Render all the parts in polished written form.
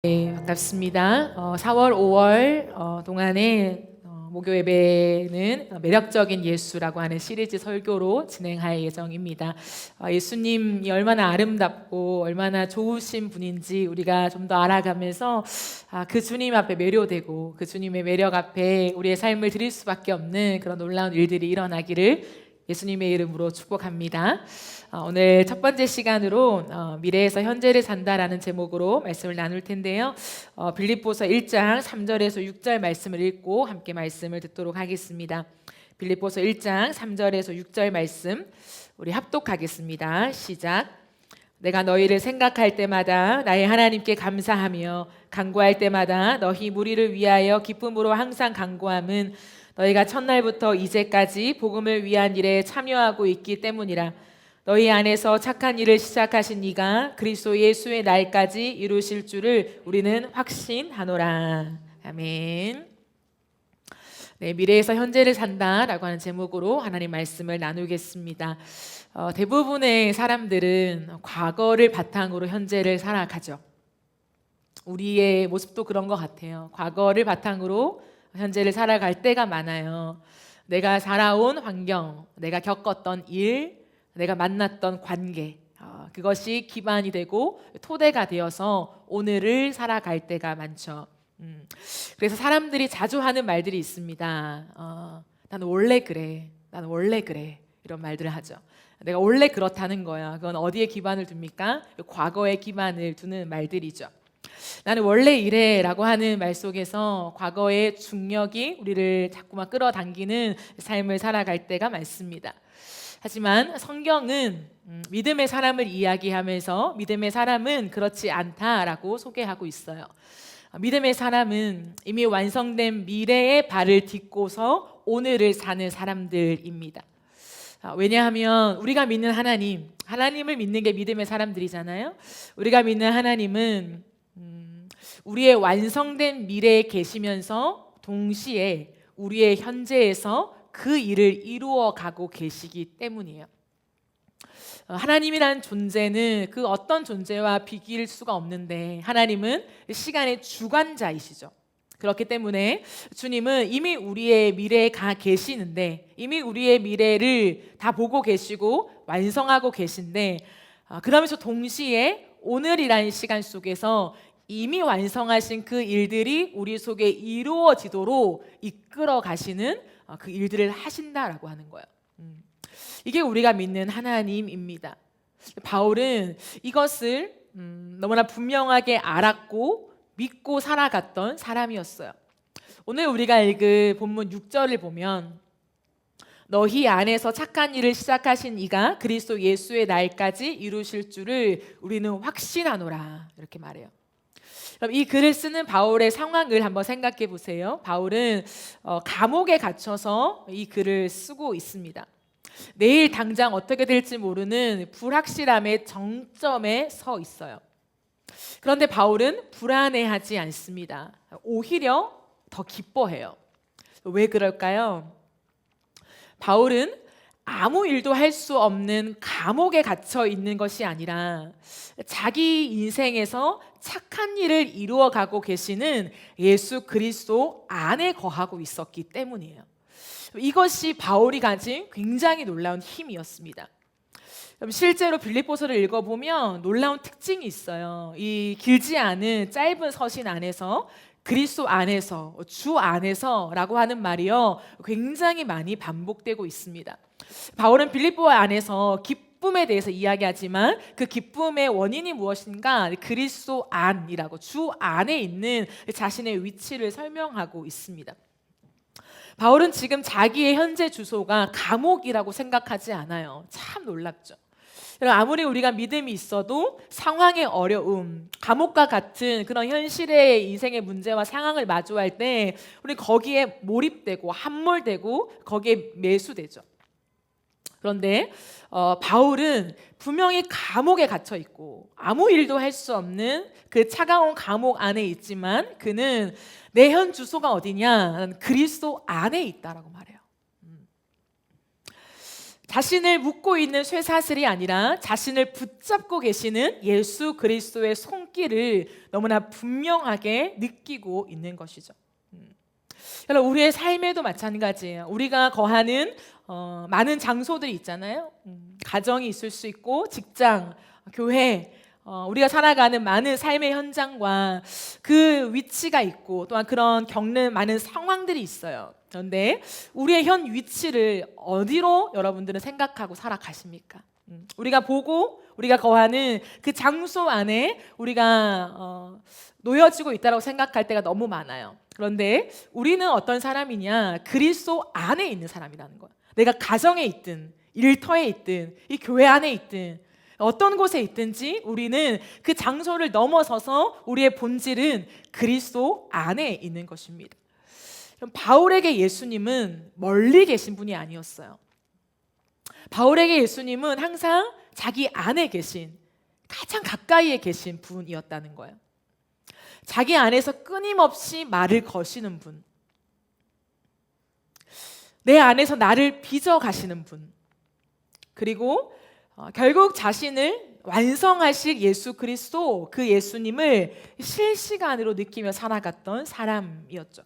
네, 반갑습니다. 4월, 5월 동안에 목요 예배는 매력적인 예수라고 하는 시리즈 설교로 진행할 예정입니다. 예수님이 얼마나 아름답고 얼마나 좋으신 분인지 우리가 좀 더 알아가면서 그 주님 앞에 매료되고 그 주님의 매력 앞에 우리의 삶을 드릴 수밖에 없는 그런 놀라운 일들이 일어나기를 예수님의 이름으로 축복합니다. 오늘 첫 번째 시간으로 미래에서 현재를 산다라는 제목으로 말씀을 나눌 텐데요. 빌립보서 1장 3절에서 6절 말씀을 읽고 함께 말씀을 듣도록 하겠습니다. 빌립보서 1장 3절에서 6절 말씀 우리 합독하겠습니다. 시작. 내가 너희를 생각할 때마다 나의 하나님께 감사하며 간구할 때마다 너희 무리를 위하여 기쁨으로 항상 간구함은 너희가 첫날부터 이제까지 복음을 위한 일에 참여하고 있기 때문이라. 너희 안에서 착한 일을 시작하신 이가 그리스도 예수의 날까지 이루실 줄을 우리는 확신하노라. 아멘. 네, 미래에서 현재를 산다라고 하는 제목으로 하나님 말씀을 나누겠습니다. 대부분의 사람들은 과거를 바탕으로 현재를 살아가죠. 우리의 모습도 그런 것 같아요. 과거를 바탕으로 현재를 살아갈 때가 많아요. 내가 살아온 환경, 내가 겪었던 일, 내가 만났던 관계, 그것이 기반이 되고 토대가 되어서 오늘을 살아갈 때가 많죠. 그래서 사람들이 자주 하는 말들이 있습니다. 나는 원래 그래, 나는 원래 그래, 이런 말들을 하죠. 내가 원래 그렇다는 거야. 그건 어디에 기반을 둡니까? 과거에 기반을 두는 말들이죠. 나는 원래 이래 라고 하는 말 속에서 과거의 중력이 우리를 자꾸만 끌어당기는 삶을 살아갈 때가 많습니다. 하지만 성경은 믿음의 사람을 이야기하면서 믿음의 사람은 그렇지 않다라고 소개하고 있어요. 믿음의 사람은 이미 완성된 미래의 발을 딛고서 오늘을 사는 사람들입니다. 왜냐하면 우리가 믿는 하나님을 믿는 게 믿음의 사람들이잖아요. 우리가 믿는 하나님은 우리의 완성된 미래에 계시면서 동시에 우리의 현재에서 그 일을 이루어 가고 계시기 때문이에요. 하나님이란 존재는 그 어떤 존재와 비길 수가 없는데 하나님은 시간의 주관자이시죠. 그렇기 때문에 주님은 이미 우리의 미래에 가 계시는데 이미 우리의 미래를 다 보고 계시고 완성하고 계신데 그러면서 동시에 오늘이라는 시간 속에서 이미 완성하신 그 일들이 우리 속에 이루어지도록 이끌어 가시는 그 일들을 하신다라고 하는 거예요. 이게 우리가 믿는 하나님입니다. 바울은 이것을 너무나 분명하게 알았고 믿고 살아갔던 사람이었어요. 오늘 우리가 읽은 본문 6절을 보면 너희 안에서 착한 일을 시작하신 이가 그리스도 예수의 날까지 이루실 줄을 우리는 확신하노라 이렇게 말해요. 그럼 이 글을 쓰는 바울의 상황을 한번 생각해 보세요. 바울은 감옥에 갇혀서 이 글을 쓰고 있습니다. 내일 당장 어떻게 될지 모르는 불확실함의 정점에 서 있어요. 그런데 바울은 불안해하지 않습니다. 오히려 더 기뻐해요. 왜 그럴까요? 바울은 아무 일도 할 수 없는 감옥에 갇혀 있는 것이 아니라 자기 인생에서 착한 일을 이루어 가고 계시는 예수 그리스도 안에 거하고 있었기 때문이에요. 이것이 바울이 가진 굉장히 놀라운 힘이었습니다. 실제로 빌립보서를 읽어보면 놀라운 특징이 있어요. 이 길지 않은 짧은 서신 안에서 그리스도 안에서, 주 안에서라고 하는 말이요 굉장히 많이 반복되고 있습니다. 바울은 빌립보 안에서 기쁨에 대해서 이야기하지만 그 기쁨의 원인이 무엇인가? 그리스도 안이라고 주 안에 있는 자신의 위치를 설명하고 있습니다. 바울은 지금 자기의 현재 주소가 감옥이라고 생각하지 않아요. 참 놀랍죠. 아무리 우리가 믿음이 있어도 상황의 어려움, 감옥과 같은 그런 현실의 인생의 문제와 상황을 마주할 때 우리 거기에 몰입되고 함몰되고 거기에 매수되죠. 그런데 바울은 분명히 감옥에 갇혀 있고 아무 일도 할 수 없는 그 차가운 감옥 안에 있지만 그는 내 현 주소가 어디냐? 그리스도 안에 있다라고 말해요. 자신을 묶고 있는 쇠사슬이 아니라 자신을 붙잡고 계시는 예수 그리스도의 손길을 너무나 분명하게 느끼고 있는 것이죠. 여러분, 우리의 삶에도 마찬가지예요. 우리가 거하는 많은 장소들이 있잖아요. 가정이 있을 수 있고 직장, 교회, 우리가 살아가는 많은 삶의 현장과 그 위치가 있고 또한 그런 겪는 많은 상황들이 있어요. 그런데 우리의 현 위치를 어디로 여러분들은 생각하고 살아가십니까? 우리가 보고 우리가 거하는 그 장소 안에 우리가 놓여지고 있다고 생각할 때가 너무 많아요. 그런데 우리는 어떤 사람이냐? 그리스도 안에 있는 사람이라는 거예요. 내가 가정에 있든 일터에 있든 이 교회 안에 있든 어떤 곳에 있든지 우리는 그 장소를 넘어서서 우리의 본질은 그리스도 안에 있는 것입니다. 바울에게 예수님은 멀리 계신 분이 아니었어요. 바울에게 예수님은 항상 자기 안에 계신, 가장 가까이에 계신 분이었다는 거예요. 자기 안에서 끊임없이 말을 거시는 분, 내 안에서 나를 빚어 가시는 분, 그리고 결국 자신을 완성하실 예수 그리스도, 그 예수님을 실시간으로 느끼며 살아갔던 사람이었죠.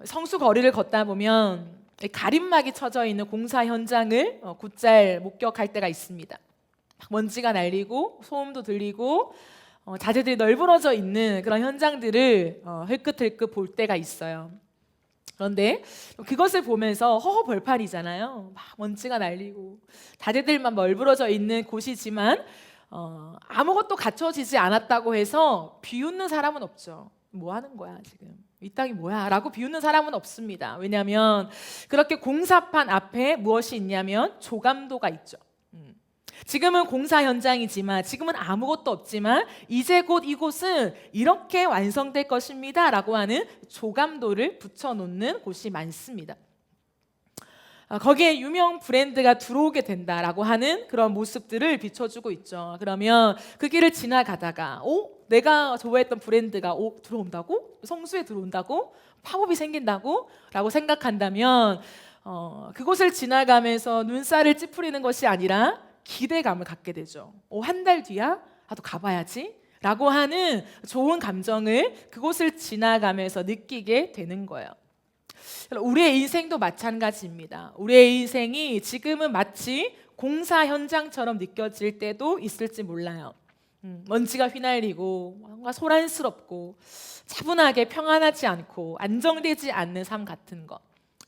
성수 거리를 걷다 보면 가림막이 쳐져 있는 공사 현장을 곧잘 목격할 때가 있습니다. 먼지가 날리고 소음도 들리고 자재들이 널브러져 있는 그런 현장들을 흘끗흘끗 볼 때가 있어요. 그런데 그것을 보면서 허허벌판이잖아요. 막 먼지가 날리고 자재들만 널브러져 있는 곳이지만 아무것도 갖춰지지 않았다고 해서 비웃는 사람은 없죠. 뭐 하는 거야 지금, 이 땅이 뭐야 라고 비웃는 사람은 없습니다. 왜냐하면 그렇게 공사판 앞에 무엇이 있냐면 조감도가 있죠. 지금은 공사 현장이지만, 지금은 아무것도 없지만 이제 곧 이곳은 이렇게 완성될 것입니다 라고 하는 조감도를 붙여놓는 곳이 많습니다. 거기에 유명 브랜드가 들어오게 된다라고 하는 그런 모습들을 비춰주고 있죠. 그러면 그 길을 지나가다가 내가 좋아했던 브랜드가 들어온다고? 성수에 들어온다고? 팝업이 생긴다고? 라고 생각한다면 그곳을 지나가면서 눈살을 찌푸리는 것이 아니라 기대감을 갖게 되죠. 한 달 뒤야? 나도 가봐야지 라고 하는 좋은 감정을 그곳을 지나가면서 느끼게 되는 거예요. 우리의 인생도 마찬가지입니다. 우리의 인생이 지금은 마치 공사 현장처럼 느껴질 때도 있을지 몰라요. 먼지가 휘날리고 뭔가 소란스럽고 차분하게 평안하지 않고 안정되지 않는 삶 같은 것,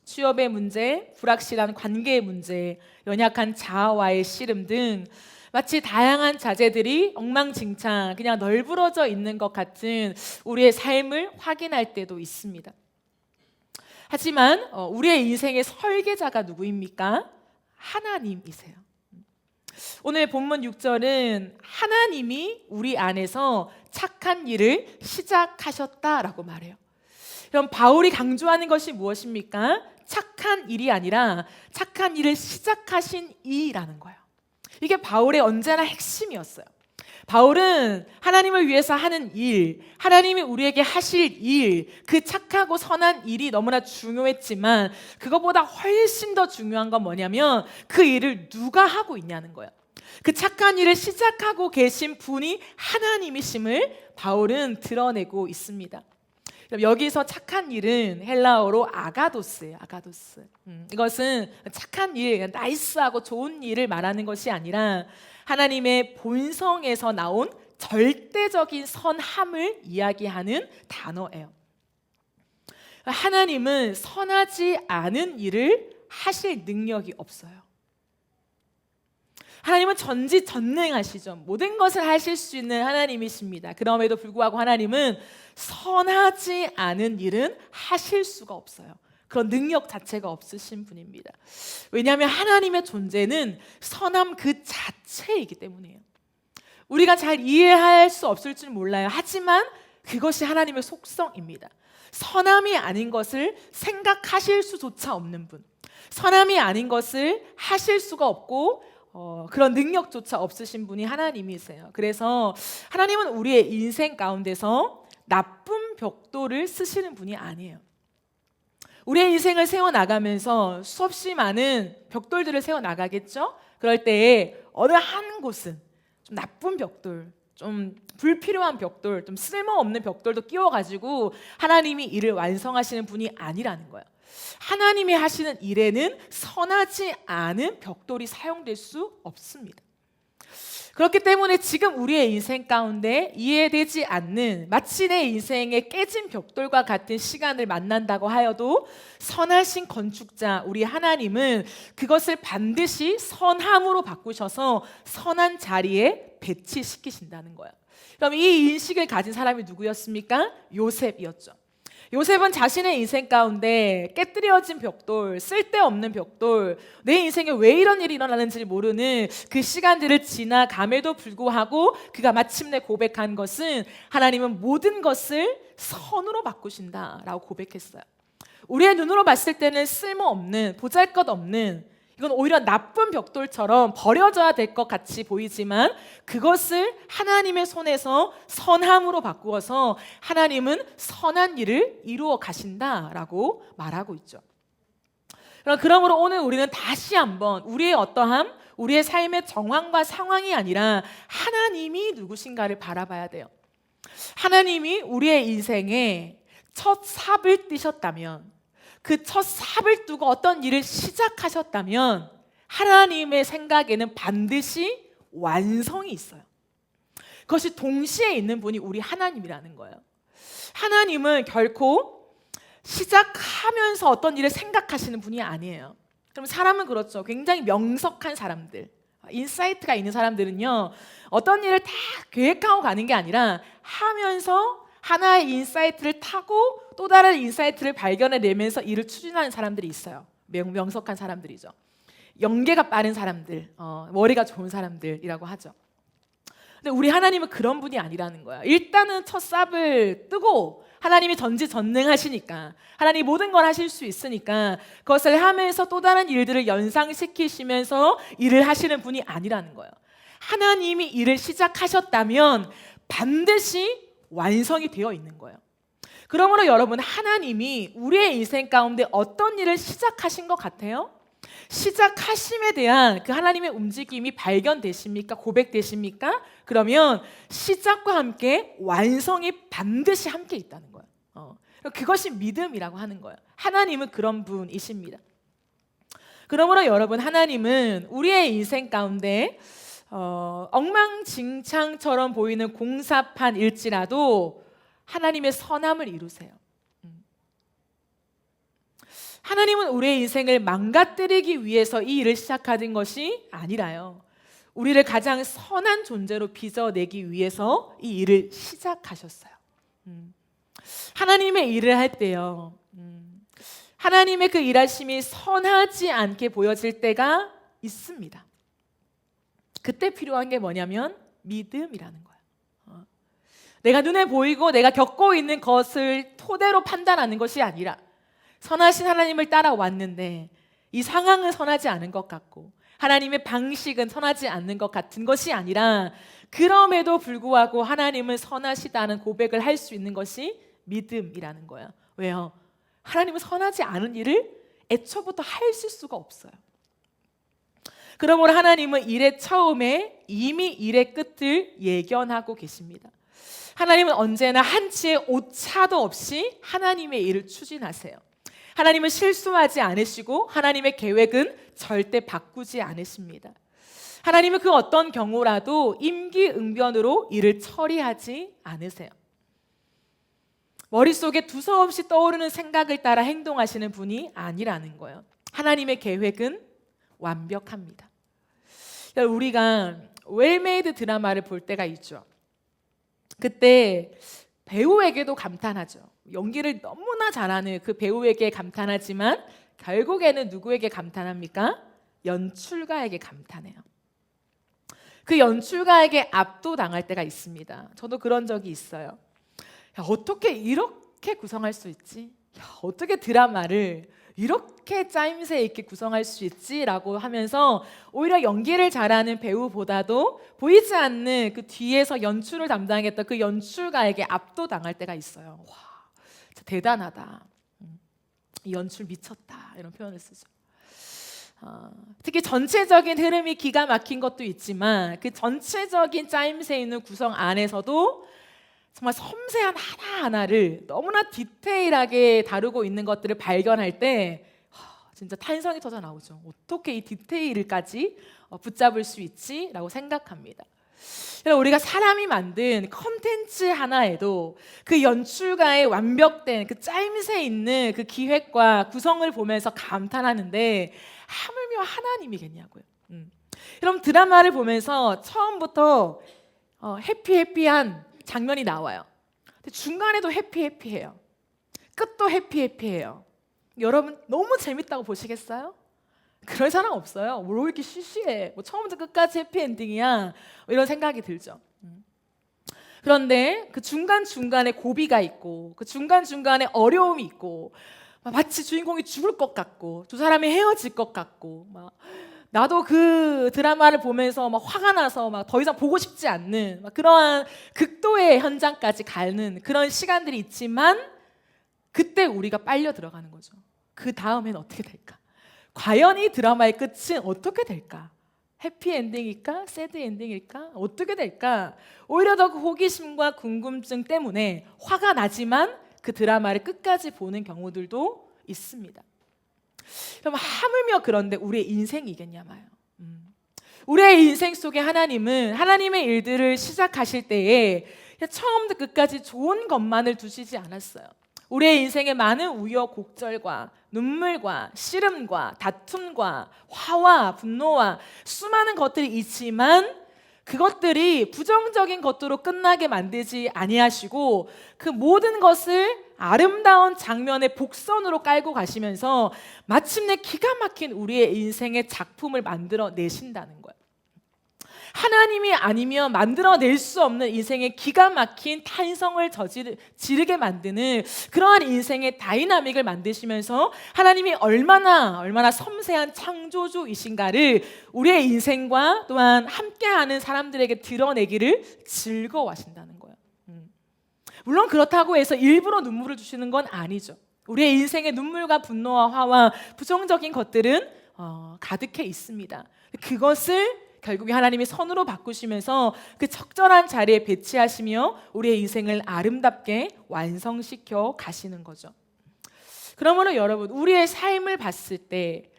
취업의 문제, 불확실한 관계의 문제, 연약한 자아와의 씨름 등 마치 다양한 자재들이 엉망진창 그냥 널브러져 있는 것 같은 우리의 삶을 확인할 때도 있습니다. 하지만 우리의 인생의 설계자가 누구입니까? 하나님이세요. 오늘 본문 6절은 하나님이 우리 안에서 착한 일을 시작하셨다라고 말해요. 그럼 바울이 강조하는 것이 무엇입니까? 착한 일이 아니라 착한 일을 시작하신 이라는 거예요. 이게 바울의 언제나 핵심이었어요. 바울은 하나님을 위해서 하는 일, 하나님이 우리에게 하실 일, 그 착하고 선한 일이 너무나 중요했지만 그것보다 훨씬 더 중요한 건 뭐냐면 그 일을 누가 하고 있냐는 거예요. 그 착한 일을 시작하고 계신 분이 하나님이심을 바울은 드러내고 있습니다. 여기서 착한 일은 헬라어로 아가도스예요. 아가도스. 이것은 착한 일, 나이스하고 좋은 일을 말하는 것이 아니라 하나님의 본성에서 나온 절대적인 선함을 이야기하는 단어예요. 하나님은 선하지 않은 일을 하실 능력이 없어요. 하나님은 전지전능하시죠. 모든 것을 하실 수 있는 하나님이십니다. 그럼에도 불구하고 하나님은 선하지 않은 일은 하실 수가 없어요. 그런 능력 자체가 없으신 분입니다. 왜냐하면 하나님의 존재는 선함 그 자체이기 때문이에요. 우리가 잘 이해할 수 없을 줄 몰라요. 하지만 그것이 하나님의 속성입니다. 선함이 아닌 것을 생각하실 수조차 없는 분, 선함이 아닌 것을 하실 수가 없고 그런 능력조차 없으신 분이 하나님이세요. 그래서 하나님은 우리의 인생 가운데서 나쁜 벽돌을 쓰시는 분이 아니에요. 우리의 인생을 세워나가면서 수없이 많은 벽돌들을 세워나가겠죠? 그럴 때에 어느 한 곳은 좀 나쁜 벽돌, 좀 불필요한 벽돌, 좀 쓸모없는 벽돌도 끼워가지고 하나님이 일을 완성하시는 분이 아니라는 거예요. 하나님이 하시는 일에는 선하지 않은 벽돌이 사용될 수 없습니다. 그렇기 때문에 지금 우리의 인생 가운데 이해되지 않는 마치 내 인생의 깨진 벽돌과 같은 시간을 만난다고 하여도 선하신 건축자 우리 하나님은 그것을 반드시 선함으로 바꾸셔서 선한 자리에 배치시키신다는 거예요. 그럼 이 인식을 가진 사람이 누구였습니까? 요셉이었죠. 요셉은 자신의 인생 가운데 깨뜨려진 벽돌, 쓸데없는 벽돌, 내 인생에 왜 이런 일이 일어나는지 모르는 그 시간들을 지나감에도 불구하고 그가 마침내 고백한 것은 하나님은 모든 것을 선으로 바꾸신다라고 고백했어요. 우리의 눈으로 봤을 때는 쓸모없는, 보잘것없는, 이건 오히려 나쁜 벽돌처럼 버려져야 될 것 같이 보이지만 그것을 하나님의 손에서 선함으로 바꾸어서 하나님은 선한 일을 이루어 가신다라고 말하고 있죠. 그러므로 오늘 우리는 다시 한번 우리의 어떠함, 우리의 삶의 정황과 상황이 아니라 하나님이 누구신가를 바라봐야 돼요. 하나님이 우리의 인생에 첫 삽을 띠셨다면, 그 첫 삽을 두고 어떤 일을 시작하셨다면 하나님의 생각에는 반드시 완성이 있어요. 그것이 동시에 있는 분이 우리 하나님이라는 거예요. 하나님은 결코 시작하면서 어떤 일을 생각하시는 분이 아니에요. 그럼 사람은 그렇죠. 굉장히 명석한 사람들, 인사이트가 있는 사람들은요, 어떤 일을 다 계획하고 가는 게 아니라 하면서 하나의 인사이트를 타고 또 다른 인사이트를 발견해내면서 일을 추진하는 사람들이 있어요. 명석한 사람들이죠. 연계가 빠른 사람들, 머리가 좋은 사람들이라고 하죠. 근데 우리 하나님은 그런 분이 아니라는 거야. 일단은 첫 삽을 뜨고 하나님이 전지전능하시니까, 하나님이 모든 걸 하실 수 있으니까 그것을 하면서 또 다른 일들을 연상시키시면서 일을 하시는 분이 아니라는 거예요. 하나님이 일을 시작하셨다면 반드시 완성이 되어 있는 거예요. 그러므로 여러분, 하나님이 우리의 인생 가운데 어떤 일을 시작하신 것 같아요? 시작하심에 대한 그 하나님의 움직임이 발견되십니까? 고백되십니까? 그러면 시작과 함께 완성이 반드시 함께 있다는 거예요. 그것이 믿음이라고 하는 거예요. 하나님은 그런 분이십니다. 그러므로 여러분, 하나님은 우리의 인생 가운데 엉망진창처럼 보이는 공사판일지라도 하나님의 선함을 이루세요. 하나님은 우리의 인생을 망가뜨리기 위해서 이 일을 시작하는 것이 아니라요, 우리를 가장 선한 존재로 빚어내기 위해서 이 일을 시작하셨어요. 하나님의 일을 할 때요, 하나님의 그 일하심이 선하지 않게 보여질 때가 있습니다. 그때 필요한 게 뭐냐면 믿음이라는 거예요. 내가 눈에 보이고 내가 겪고 있는 것을 토대로 판단하는 것이 아니라 선하신 하나님을 따라왔는데 이 상황은 선하지 않은 것 같고 하나님의 방식은 선하지 않는 것 같은 것이 아니라 그럼에도 불구하고 하나님은 선하시다는 고백을 할 수 있는 것이 믿음이라는 거예요. 왜요? 하나님은 선하지 않은 일을 애초부터 하실 수가 없어요. 그러므로 하나님은 일의 처음에 이미 일의 끝을 예견하고 계십니다. 하나님은 언제나 한치의 오차도 없이 하나님의 일을 추진하세요. 하나님은 실수하지 않으시고 하나님의 계획은 절대 바꾸지 않으십니다. 하나님은 그 어떤 경우라도 임기응변으로 일을 처리하지 않으세요. 머릿속에 두서없이 떠오르는 생각을 따라 행동하시는 분이 아니라는 거예요. 하나님의 계획은 완벽합니다. 우리가 웰메이드 드라마를 볼 때가 있죠. 그때 배우에게도 감탄하죠. 연기를 너무나 잘하는 그 배우에게 감탄하지만 결국에는 누구에게 감탄합니까? 연출가에게 감탄해요. 그 연출가에게 압도당할 때가 있습니다. 저도 그런 적이 있어요. 야, 어떻게 이렇게 구성할 수 있지? 야, 어떻게 드라마를 이렇게 짜임새 있게 구성할 수 있지라고 하면서 오히려 연기를 잘하는 배우보다도 보이지 않는 그 뒤에서 연출을 담당했던 그 연출가에게 압도당할 때가 있어요. 와, 진짜 대단하다. 이 연출 미쳤다 이런 표현을 쓰죠. 특히 전체적인 흐름이 기가 막힌 것도 있지만 그 전체적인 짜임새 있는 구성 안에서도 정말 섬세한 하나하나를 너무나 디테일하게 다루고 있는 것들을 발견할 때 진짜 탄성이 터져 나오죠. 어떻게 이 디테일까지 붙잡을 수 있지? 라고 생각합니다. 우리가 사람이 만든 컨텐츠 하나에도 그 연출가의 완벽된 그 짜임새 있는 그 기획과 구성을 보면서 감탄하는데 하물며 하나님이겠냐고요. 그럼 드라마를 보면서 처음부터 해피한 장면이 나와요. 근데 중간에도 해피해요. 끝도 해피해요. 여러분 너무 재밌다고 보시겠어요? 그럴 사람 없어요. 왜 이렇게 시시해? 처음부터 끝까지 해피엔딩이야? 이런 생각이 들죠. 그런데 그 중간중간에 고비가 있고 그 중간중간에 어려움이 있고 마치 주인공이 죽을 것 같고 두 사람이 헤어질 것 같고 나도 그 드라마를 보면서 화가 나서 더 이상 보고 싶지 않는 그러한 극도의 현장까지 가는 그런 시간들이 있지만 그때 우리가 빨려 들어가는 거죠. 그 다음엔 어떻게 될까? 과연 이 드라마의 끝은 어떻게 될까? 해피엔딩일까? 새드엔딩일까? 어떻게 될까? 오히려 더 그 호기심과 궁금증 때문에 화가 나지만 그 드라마를 끝까지 보는 경우들도 있습니다. 그럼 하물며 그런데 우리의 인생이겠냐 마요. 우리의 인생 속에 하나님은 하나님의 일들을 시작하실 때에 처음부터 끝까지 좋은 것만을 두시지 않았어요. 우리의 인생에 많은 우여곡절과 눈물과 씨름과 다툼과 화와 분노와 수많은 것들이 있지만 그것들이 부정적인 것으로 끝나게 만들지 아니하시고 그 모든 것을 아름다운 장면의 복선으로 깔고 가시면서 마침내 기가 막힌 우리의 인생의 작품을 만들어 내신다는 거예요. 하나님이 아니면 만들어낼 수 없는 인생의 기가 막힌 탄성을 지르게 만드는 그러한 인생의 다이나믹을 만드시면서 하나님이 얼마나 섬세한 창조주이신가를 우리의 인생과 또한 함께하는 사람들에게 드러내기를 즐거워하신다는 거예요. 물론 그렇다고 해서 일부러 눈물을 주시는 건 아니죠. 우리의 인생의 눈물과 분노와 화와 부정적인 것들은 가득해 있습니다. 그것을 결국에 하나님이 선으로 바꾸시면서 그 적절한 자리에 배치하시며 우리의 인생을 아름답게 완성시켜 가시는 거죠. 그러므로 여러분 우리의 삶을 봤을 때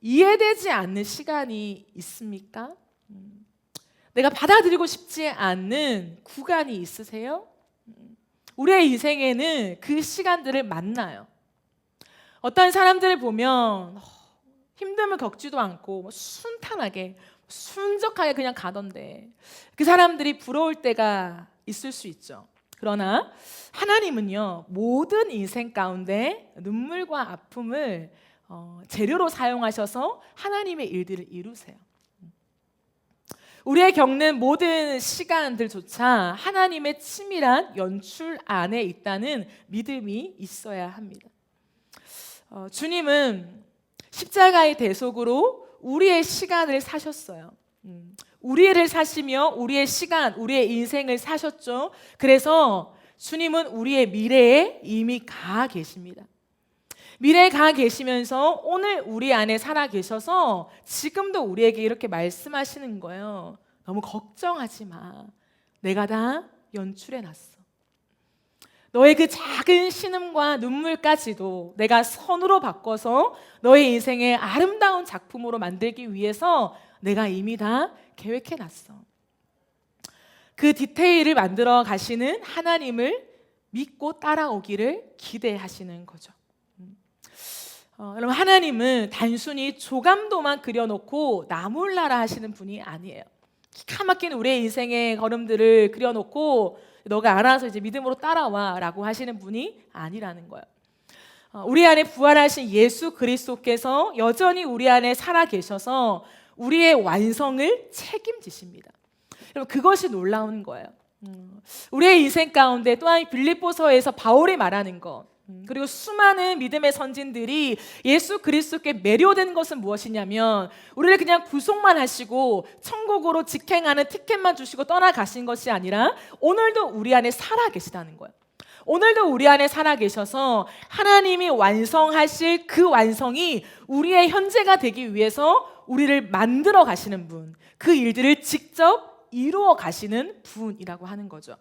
이해되지 않는 시간이 있습니까? 내가 받아들이고 싶지 않는 구간이 있으세요? 우리의 인생에는 그 시간들을 만나요. 어떤 사람들을 보면 힘듦을 겪지도 않고 순탄하게 순적하게 그냥 가던데 그 사람들이 부러울 때가 있을 수 있죠. 그러나 하나님은요 모든 인생 가운데 눈물과 아픔을 재료로 사용하셔서 하나님의 일들을 이루세요. 우리의 겪는 모든 시간들조차 하나님의 치밀한 연출 안에 있다는 믿음이 있어야 합니다. 주님은 십자가의 대속으로 우리의 시간을 사셨어요. 우리를 사시며 우리의 시간, 우리의 인생을 사셨죠. 그래서 주님은 우리의 미래에 이미 가 계십니다. 미래에 가 계시면서 오늘 우리 안에 살아 계셔서 지금도 우리에게 이렇게 말씀하시는 거예요. 너무 걱정하지 마. 내가 다 연출해 놨어. 너의 그 작은 신음과 눈물까지도 내가 선으로 바꿔서 너의 인생의 아름다운 작품으로 만들기 위해서 내가 이미 다 계획해 놨어. 그 디테일을 만들어 가시는 하나님을 믿고 따라오기를 기대하시는 거죠. 여러분 하나님은 단순히 조감도만 그려놓고 나 몰라라 하시는 분이 아니에요. 기가 막힌 우리의 인생의 걸음들을 그려놓고 너가 알아서 이제 믿음으로 따라와 라고 하시는 분이 아니라는 거예요. 우리 안에 부활하신 예수 그리스도께서 여전히 우리 안에 살아 계셔서 우리의 완성을 책임지십니다. 여러분 그것이 놀라운 거예요. 우리의 인생 가운데 또한 빌립보서에서 바울이 말하는 것 그리고 수많은 믿음의 선진들이 예수 그리스도께 매료된 것은 무엇이냐면 우리를 그냥 구속만 하시고 천국으로 직행하는 티켓만 주시고 떠나가신 것이 아니라 오늘도 우리 안에 살아 계시다는 거예요. 오늘도 우리 안에 살아계셔서 하나님이 완성하실 그 완성이 우리의 현재가 되기 위해서 우리를 만들어 가시는 분, 그 일들을 직접 이루어 가시는 분이라고 하는 거죠.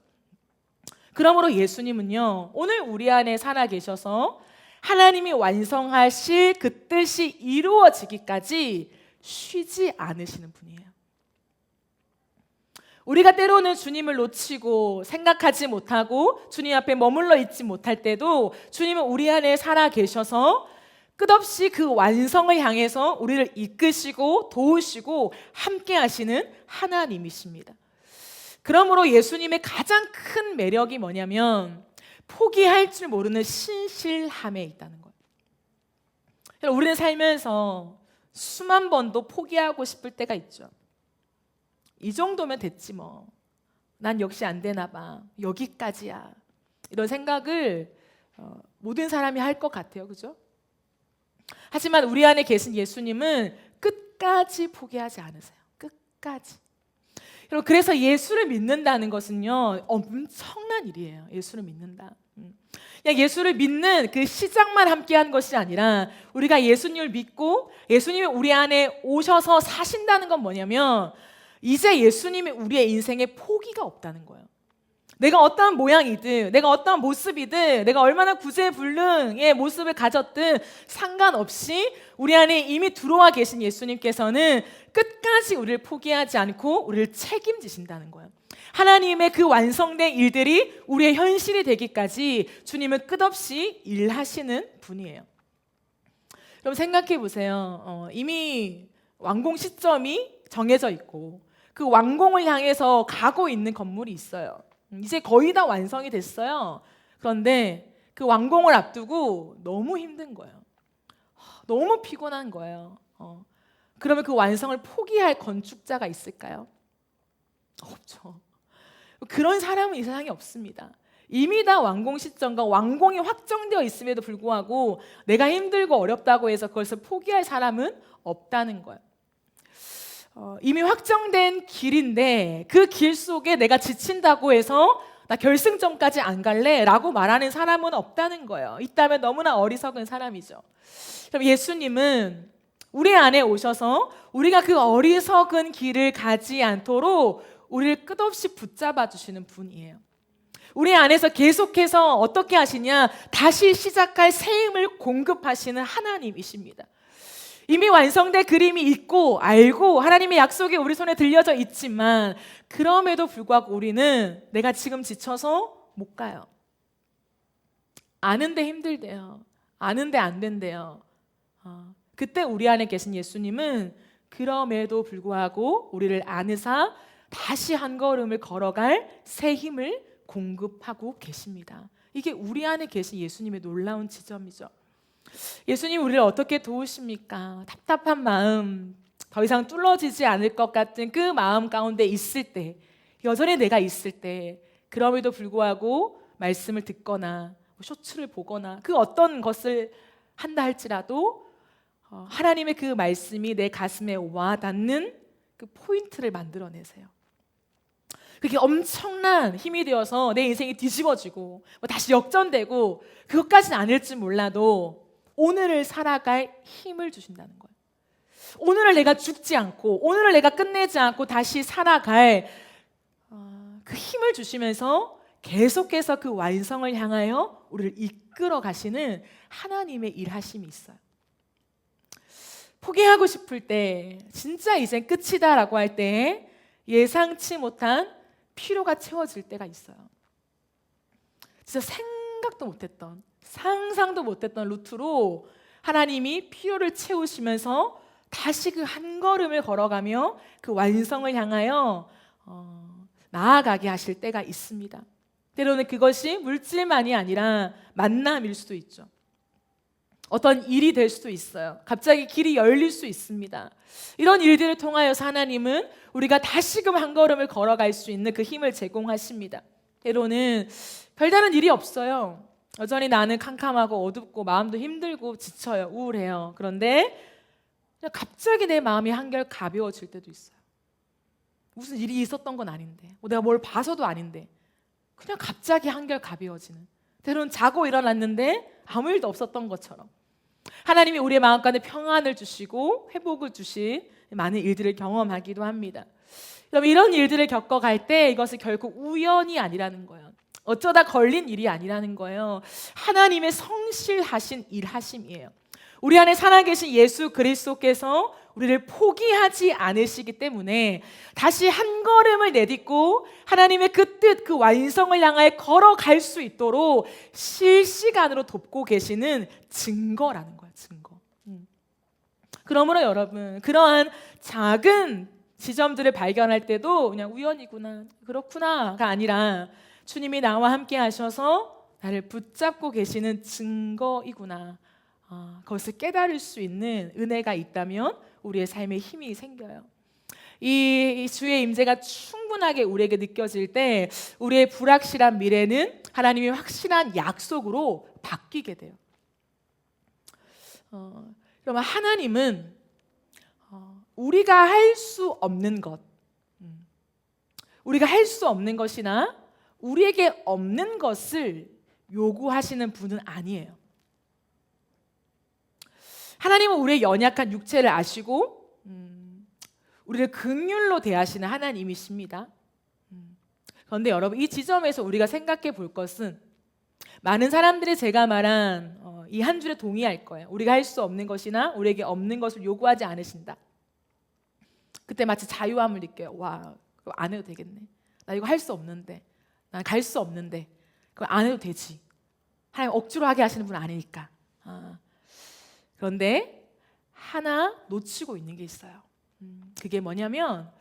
그러므로 예수님은요, 오늘 우리 안에 살아계셔서 하나님이 완성하실 그 뜻이 이루어지기까지 쉬지 않으시는 분이에요. 우리가 때로는 주님을 놓치고 생각하지 못하고 주님 앞에 머물러 있지 못할 때도 주님은 우리 안에 살아계셔서 끝없이 그 완성을 향해서 우리를 이끄시고 도우시고 함께 하시는 하나님이십니다. 그러므로 예수님의 가장 큰 매력이 뭐냐면 포기할 줄 모르는 신실함에 있다는 거예요. 우리는 살면서 수만 번도 포기하고 싶을 때가 있죠. 이 정도면 됐지 뭐. 난 역시 안 되나 봐. 여기까지야. 이런 생각을 모든 사람이 할 것 같아요. 그죠? 하지만 우리 안에 계신 예수님은 끝까지 포기하지 않으세요. 끝까지. 여러분, 그래서 예수를 믿는다는 것은요, 엄청난 일이에요. 예수를 믿는다. 그냥 예수를 믿는 그 시작만 함께한 것이 아니라 우리가 예수님을 믿고 예수님이 우리 안에 오셔서 사신다는 건 뭐냐면 이제 예수님이 우리의 인생에 포기가 없다는 거예요. 내가 어떠한 모양이든 내가 어떠한 모습이든 내가 얼마나 구제불능의 모습을 가졌든 상관없이 우리 안에 이미 들어와 계신 예수님께서는 끝까지 우리를 포기하지 않고 우리를 책임지신다는 거예요. 하나님의 그 완성된 일들이 우리의 현실이 되기까지 주님은 끝없이 일하시는 분이에요. 그럼 생각해 보세요. 이미 완공 시점이 정해져 있고 그 완공을 향해서 가고 있는 건물이 있어요. 이제 거의 다 완성이 됐어요. 그런데 그 완공을 앞두고 너무 힘든 거예요. 너무 피곤한 거예요. 그러면 그 완성을 포기할 건축자가 있을까요? 없죠. 그런 사람은 이 세상에 없습니다. 이미 다 완공 시점과 완공이 확정되어 있음에도 불구하고 내가 힘들고 어렵다고 해서 그것을 포기할 사람은 없다는 거예요. 이미 확정된 길인데 그 길 속에 내가 지친다고 해서 나 결승점까지 안 갈래 라고 말하는 사람은 없다는 거예요. 있다면 너무나 어리석은 사람이죠. 그럼 예수님은 우리 안에 오셔서 우리가 그 어리석은 길을 가지 않도록 우리를 끝없이 붙잡아 주시는 분이에요. 우리 안에서 계속해서 어떻게 하시냐, 다시 시작할 새 힘을 공급하시는 하나님이십니다. 이미 완성된 그림이 있고 알고 하나님의 약속이 우리 손에 들려져 있지만 그럼에도 불구하고 우리는 내가 지금 지쳐서 못 가요. 아는데 힘들대요. 아는데 안 된대요. 그때 우리 안에 계신 예수님은 그럼에도 불구하고 우리를 안으사 다시 한 걸음을 걸어갈 새 힘을 공급하고 계십니다. 이게 우리 안에 계신 예수님의 놀라운 지점이죠. 예수님 우리를 어떻게 도우십니까? 답답한 마음, 더 이상 뚫어지지 않을 것 같은 그 마음 가운데 있을 때, 여전히 내가 있을 때, 그럼에도 불구하고 말씀을 듣거나 쇼츠를 보거나 그 어떤 것을 한다 할지라도 하나님의 그 말씀이 내 가슴에 와닿는 그 포인트를 만들어내세요. 그게 엄청난 힘이 되어서 내 인생이 뒤집어지고 다시 역전되고 그것까지는 아닐지 몰라도 오늘을 살아갈 힘을 주신다는 거예요. 오늘을 내가 죽지 않고 오늘을 내가 끝내지 않고 다시 살아갈 그 힘을 주시면서 계속해서 그 완성을 향하여 우리를 이끌어 가시는 하나님의 일하심이 있어요. 포기하고 싶을 때, 진짜 이젠 끝이다라고 할 때 예상치 못한 피로가 채워질 때가 있어요. 진짜 생각도 못했던, 상상도 못했던 루트로 하나님이 피로를 채우시면서 다시 그 한 걸음을 걸어가며 그 완성을 향하여 나아가게 하실 때가 있습니다. 때로는 그것이 물질만이 아니라 만남일 수도 있죠. 어떤 일이 될 수도 있어요. 갑자기 길이 열릴 수 있습니다. 이런 일들을 통하여서 하나님은 우리가 다시금 한 걸음을 걸어갈 수 있는 그 힘을 제공하십니다. 때로는 별다른 일이 없어요. 여전히 나는 캄캄하고 어둡고 마음도 힘들고 지쳐요. 우울해요. 그런데 갑자기 내 마음이 한결 가벼워질 때도 있어요. 무슨 일이 있었던 건 아닌데, 내가 뭘 봐서도 아닌데 그냥 갑자기 한결 가벼워지는, 때로는 자고 일어났는데 아무 일도 없었던 것처럼 하나님이 우리의 마음 가운데 평안을 주시고 회복을 주신 많은 일들을 경험하기도 합니다. 여러분, 이런 일들을 겪어갈 때 이것은 결국 우연이 아니라는 거예요. 어쩌다 걸린 일이 아니라는 거예요. 하나님의 성실하신 일하심이에요. 우리 안에 살아계신 예수 그리스도께서 우리를 포기하지 않으시기 때문에 다시 한 걸음을 내딛고 하나님의 그 뜻, 그 완성을 향하여 걸어갈 수 있도록 실시간으로 돕고 계시는 증거라는 거예요. 증거. 그러므로 여러분, 그러한 작은 지점들을 발견할 때도 그냥 우연이구나, 그렇구나가 아니라 주님이 나와 함께 하셔서 나를 붙잡고 계시는 증거이구나, 그것을 깨달을 수 있는 은혜가 있다면 우리의 삶에 힘이 생겨요. 이 주의 임재가 충분하게 우리에게 느껴질 때 우리의 불확실한 미래는 하나님의 확실한 약속으로 바뀌게 돼요. 그러면 하나님은 우리가 할 수 없는 것, 우리가 할 수 없는 것이나 우리에게 없는 것을 요구하시는 분은 아니에요. 하나님은 우리의 연약한 육체를 아시고 우리를 긍휼로 대하시는 하나님이십니다. 그런데 여러분, 이 지점에서 우리가 생각해 볼 것은 많은 사람들이 제가 말한 이 한 줄에 동의할 거예요. 우리가 할 수 없는 것이나 우리에게 없는 것을 요구하지 않으신다. 그때 마치 자유함을 느껴요. 와, 그거 안 해도 되겠네. 나 이거 할 수 없는데, 난 갈 수 없는데 그거 안 해도 되지. 하나님 억지로 하게 하시는 분 아니니까. 그런데 하나 놓치고 있는 게 있어요. 그게 뭐냐면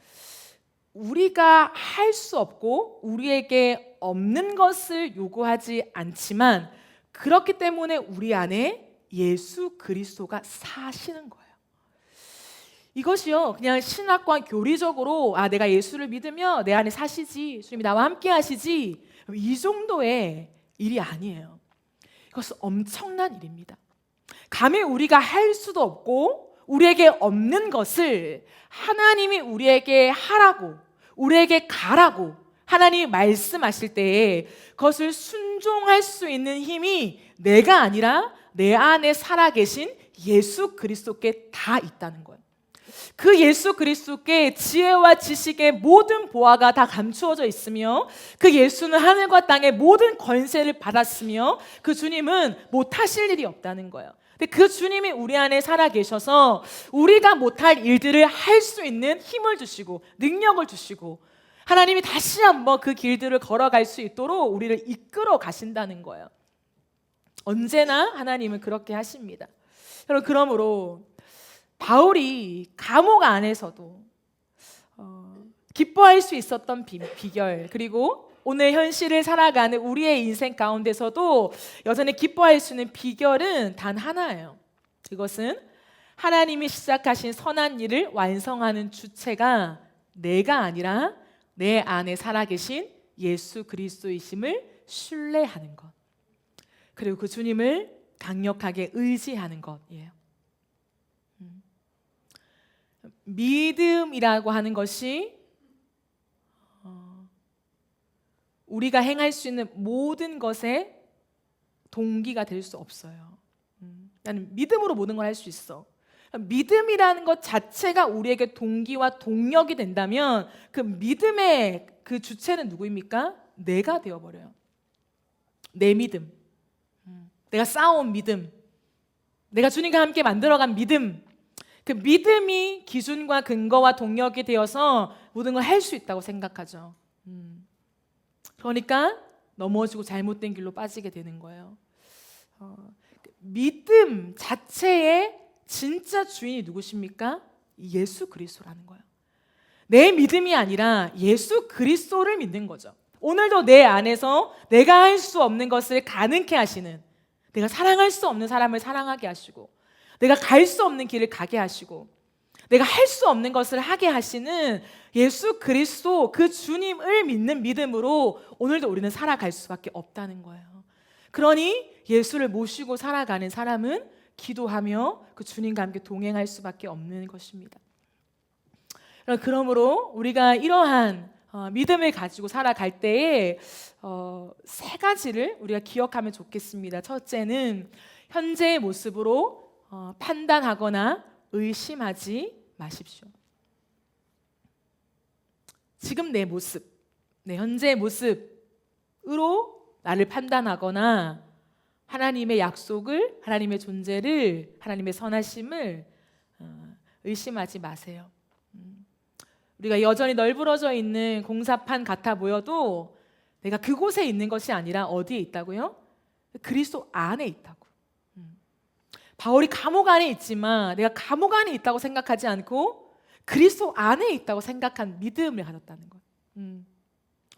우리가 할 수 없고 우리에게 없는 것을 요구하지 않지만 그렇기 때문에 우리 안에 예수 그리스도가 사시는 거예요. 이것이요, 그냥 신학과 교리적으로 내가 예수를 믿으며 내 안에 사시지, 주님이 나와 함께 하시지, 이 정도의 일이 아니에요. 이것은 엄청난 일입니다. 감히 우리가 할 수도 없고 우리에게 없는 것을 하나님이 우리에게 하라고, 우리에게 가라고 하나님이 말씀하실 때에 그것을 순종할 수 있는 힘이 내가 아니라 내 안에 살아계신 예수 그리스도께 다 있다는 거예요. 그 예수 그리스도께 지혜와 지식의 모든 보화가 다 감추어져 있으며 그 예수는 하늘과 땅의 모든 권세를 받았으며 그 주님은 못하실 일이 없다는 거예요. 근데 그 주님이 우리 안에 살아계셔서 우리가 못할 일들을 할 수 있는 힘을 주시고 능력을 주시고 하나님이 다시 한번 그 길들을 걸어갈 수 있도록 우리를 이끌어 가신다는 거예요. 언제나 하나님은 그렇게 하십니다. 여러분, 그러므로 바울이 감옥 안에서도 기뻐할 수 있었던 비결, 그리고 오늘 현실을 살아가는 우리의 인생 가운데서도 여전히 기뻐할 수 있는 비결은 단 하나예요. 그것은 하나님이 시작하신 선한 일을 완성하는 주체가 내가 아니라 내 안에 살아계신 예수 그리스도이심을 신뢰하는 것, 그리고 그 주님을 강력하게 의지하는 것이에요. 믿음이라고 하는 것이 우리가 행할 수 있는 모든 것의 동기가 될 수 없어요. 나는 믿음으로 모든 걸 할 수 있어. 믿음이라는 것 자체가 우리에게 동기와 동력이 된다면 그 믿음의 그 주체는 누구입니까? 내가 되어버려요. 내 믿음, 내가 쌓아온 믿음, 내가 주님과 함께 만들어간 믿음, 그 믿음이 기준과 근거와 동력이 되어서 모든 걸 할 수 있다고 생각하죠. 그러니까 넘어지고 잘못된 길로 빠지게 되는 거예요. 믿음 자체의 진짜 주인이 누구십니까? 예수 그리스도라는 거예요. 내 믿음이 아니라 예수 그리스도를 믿는 거죠. 오늘도 내 안에서 내가 할 수 없는 것을 가능케 하시는, 내가 사랑할 수 없는 사람을 사랑하게 하시고, 내가 갈 수 없는 길을 가게 하시고, 내가 할 수 없는 것을 하게 하시는 예수 그리스도, 그 주님을 믿는 믿음으로 오늘도 우리는 살아갈 수밖에 없다는 거예요. 그러니 예수를 모시고 살아가는 사람은 기도하며 그 주님과 함께 동행할 수밖에 없는 것입니다. 그러므로 우리가 이러한 믿음을 가지고 살아갈 때에 세 가지를 우리가 기억하면 좋겠습니다. 첫째는 현재의 모습으로 판단하거나 의심하지 마십시오. 지금 내 모습, 내 현재의 모습으로 나를 판단하거나 하나님의 약속을, 하나님의 존재를, 하나님의 선하심을 의심하지 마세요. 우리가 여전히 널브러져 있는 공사판 같아 보여도 내가 그곳에 있는 것이 아니라 어디에 있다고요? 그리스도 안에 있다고. 바울이 감옥 안에 있지만 내가 감옥 안에 있다고 생각하지 않고 그리스도 안에 있다고 생각한 믿음을 가졌다는 것.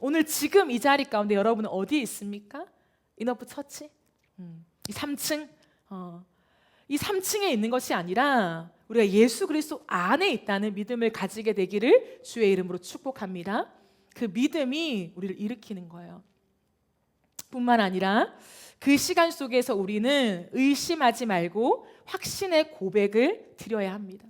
오늘 지금 이 자리 가운데 여러분은 어디에 있습니까? 인어프 처치? 이 3층? 이 3층에 있는 것이 아니라 우리가 예수 그리스도 안에 있다는 믿음을 가지게 되기를 주의 이름으로 축복합니다. 그 믿음이 우리를 일으키는 거예요. 뿐만 아니라 그 시간 속에서 우리는 의심하지 말고 확신의 고백을 드려야 합니다.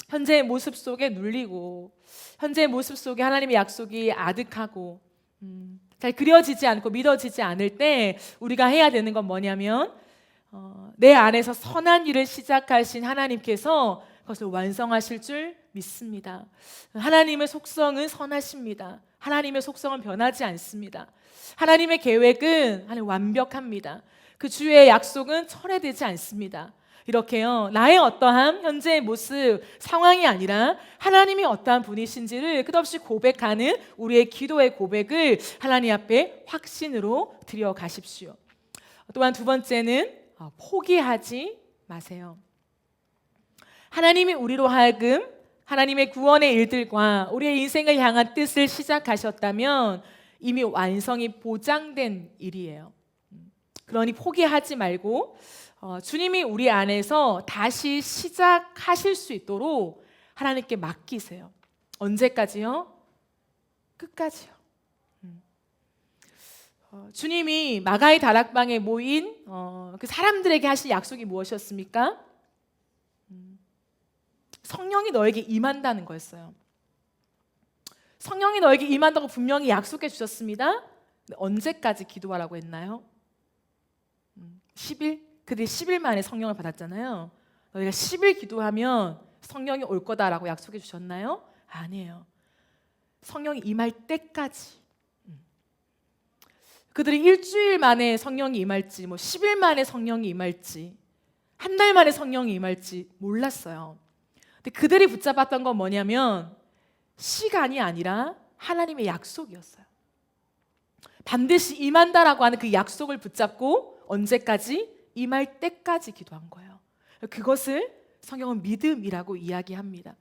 현재의 모습 속에 눌리고 현재의 모습 속에 하나님의 약속이 아득하고 잘 그려지지 않고 믿어지지 않을 때 우리가 해야 되는 건 뭐냐면 내 안에서 선한 일을 시작하신 하나님께서 그것을 완성하실 줄 믿습니다. 하나님의 속성은 선하십니다. 하나님의 속성은 변하지 않습니다. 하나님의 계획은 완벽합니다. 그 주의 약속은 철회되지 않습니다. 이렇게요, 나의 어떠한 현재의 모습, 상황이 아니라 하나님이 어떠한 분이신지를 끝없이 고백하는 우리의 기도의 고백을 하나님 앞에 확신으로 드려가십시오. 또한 두 번째는 포기하지 마세요. 하나님이 우리로 하여금 하나님의 구원의 일들과 우리의 인생을 향한 뜻을 시작하셨다면 이미 완성이 보장된 일이에요. 그러니 포기하지 말고 주님이 우리 안에서 다시 시작하실 수 있도록 하나님께 맡기세요. 언제까지요? 끝까지요. 주님이 마가의 다락방에 모인 그 사람들에게 하신 약속이 무엇이었습니까? 성령이 너에게 임한다는 거였어요. 성령이 너에게 임한다고 분명히 약속해 주셨습니다. 근데 언제까지 기도하라고 했나요? 10일? 그들이 10일 만에 성령을 받았잖아요. 너희가 10일 기도하면 성령이 올 거다라고 약속해 주셨나요? 아니에요. 성령이 임할 때까지. 그들이 일주일 만에 성령이 임할지, 10일 만에 성령이 임할지, 한 달 만에 성령이 임할지 몰랐어요. 근데 그들이 붙잡았던 건 뭐냐면 시간이 아니라 하나님의 약속이었어요. 반드시 임한다라고 하는 그 약속을 붙잡고 언제까지? 임할 때까지 기도한 거예요. 그것을 성경은 믿음이라고 이야기합니다.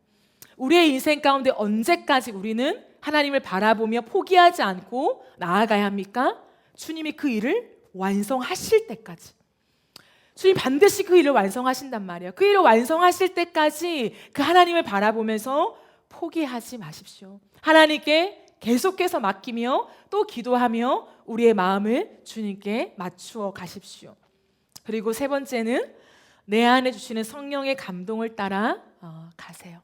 우리의 인생 가운데 언제까지 우리는 하나님을 바라보며 포기하지 않고 나아가야 합니까? 주님이 그 일을 완성하실 때까지. 주님 반드시 그 일을 완성하신단 말이에요. 그 일을 완성하실 때까지 그 하나님을 바라보면서 포기하지 마십시오. 하나님께 계속해서 맡기며 또 기도하며 우리의 마음을 주님께 맞추어 가십시오. 그리고 세 번째는 내 안에 주시는 성령의 감동을 따라 가세요.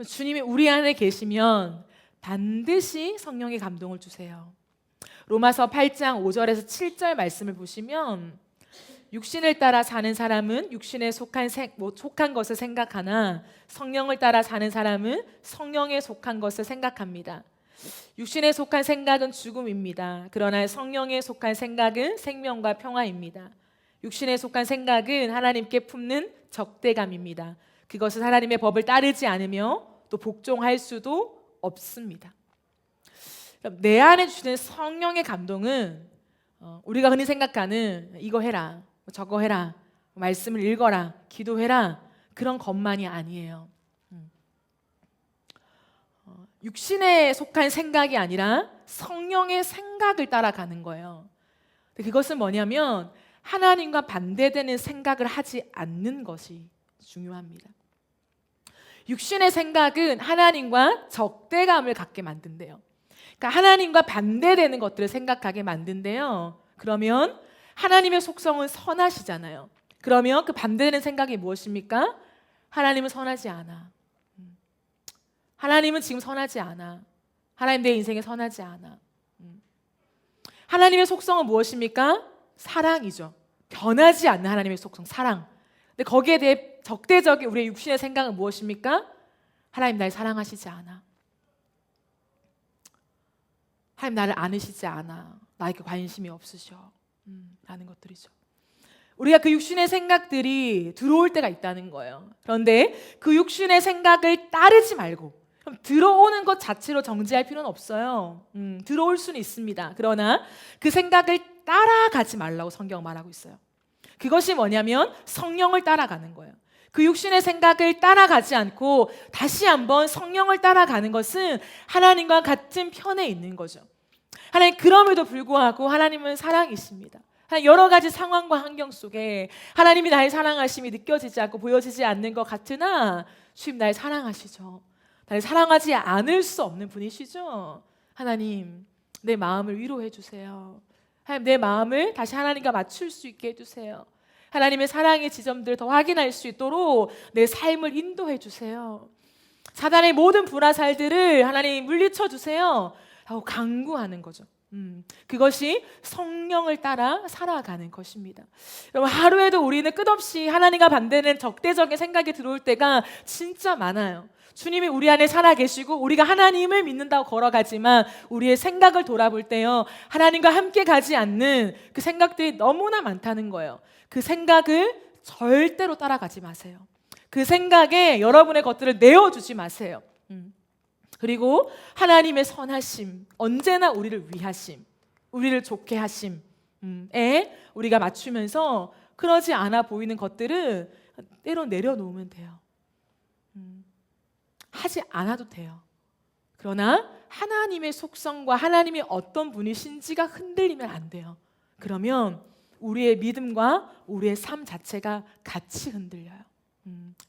주님이 우리 안에 계시면 반드시 성령의 감동을 주세요. 로마서 8장 5절에서 7절 말씀을 보시면 육신을 따라 사는 사람은 육신에 속한 것을 생각하나 성령을 따라 사는 사람은 성령에 속한 것을 생각합니다. 육신에 속한 생각은 죽음입니다. 그러나 성령에 속한 생각은 생명과 평화입니다. 육신에 속한 생각은 하나님께 품는 적대감입니다. 그것은 하나님의 법을 따르지 않으며 또 복종할 수도 없습니다. 내 안에 주시는 성령의 감동은 우리가 흔히 생각하는 이거 해라, 저거 해라, 말씀을 읽어라, 기도해라 그런 것만이 아니에요. 육신에 속한 생각이 아니라 성령의 생각을 따라가는 거예요. 그것은 뭐냐면 하나님과 반대되는 생각을 하지 않는 것이 중요합니다. 육신의 생각은 하나님과 적대감을 갖게 만든대요. 그러니까 하나님과 반대되는 것들을 생각하게 만든대요. 그러면 하나님의 속성은 선하시잖아요. 그러면 그 반대되는 생각이 무엇입니까? 하나님은 선하지 않아. 하나님은 지금 선하지 않아. 하나님 내 인생에 선하지 않아. 하나님의 속성은 무엇입니까? 사랑이죠. 변하지 않는 하나님의 속성, 사랑. 근데 거기에 대해 적대적인 우리의 육신의 생각은 무엇입니까? 하나님 날 사랑하시지 않아. 하나님 나를 안으시지 않아. 나에게 관심이 없으셔. 라는 것들이죠. 우리가 그 육신의 생각들이 들어올 때가 있다는 거예요. 그런데 그 육신의 생각을 따르지 말고, 그럼 들어오는 것 자체로 정지할 필요는 없어요. 들어올 수는 있습니다. 그러나 그 생각을 따라가지 말라고 성경 말하고 있어요. 그것이 뭐냐면 성령을 따라가는 거예요. 그 육신의 생각을 따라가지 않고 다시 한번 성령을 따라가는 것은 하나님과 같은 편에 있는 거죠. 하나님, 그럼에도 불구하고 하나님은 사랑이십니다. 여러 가지 상황과 환경 속에 하나님이 나의 사랑하심이 느껴지지 않고 보여지지 않는 것 같으나 주님 나를 사랑하시죠. 나를 사랑하지 않을 수 없는 분이시죠. 하나님, 내 마음을 위로해 주세요. 하나님, 내 마음을 다시 하나님과 맞출 수 있게 해주세요. 하나님의 사랑의 지점들을 더 확인할 수 있도록 내 삶을 인도해 주세요. 사단의 모든 불화살들을 하나님 물리쳐 주세요 하고 강구하는 거죠. 그것이 성령을 따라 살아가는 것입니다. 여러분, 하루에도 우리는 끝없이 하나님과 반대는 적대적인 생각이 들어올 때가 진짜 많아요. 주님이 우리 안에 살아계시고 우리가 하나님을 믿는다고 걸어가지만 우리의 생각을 돌아볼 때요, 하나님과 함께 가지 않는 그 생각들이 너무나 많다는 거예요. 그 생각을 절대로 따라가지 마세요. 그 생각에 여러분의 것들을 내어주지 마세요. 그리고 하나님의 선하심, 언제나 우리를 위하심, 우리를 좋게 하심에 우리가 맞추면서 그러지 않아 보이는 것들은 때로 내려놓으면 돼요. 하지 않아도 돼요. 그러나 하나님의 속성과 하나님이 어떤 분이신지가 흔들리면 안 돼요. 그러면 우리의 믿음과 우리의 삶 자체가 같이 흔들려요.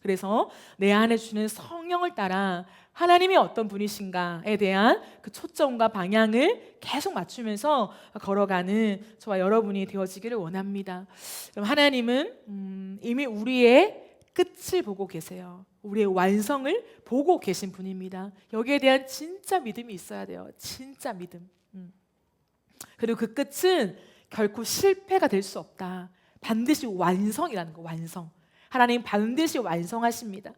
그래서 내 안에 주는 성령을 따라 하나님이 어떤 분이신가에 대한 그 초점과 방향을 계속 맞추면서 걸어가는 저와 여러분이 되어지기를 원합니다. 그럼 하나님은 이미 우리의 끝을 보고 계세요. 우리의 완성을 보고 계신 분입니다. 여기에 대한 진짜 믿음이 있어야 돼요. 진짜 믿음. 그리고 그 끝은 결코 실패가 될 수 없다. 반드시 완성이라는 거, 완성. 하나님 반드시 완성하십니다.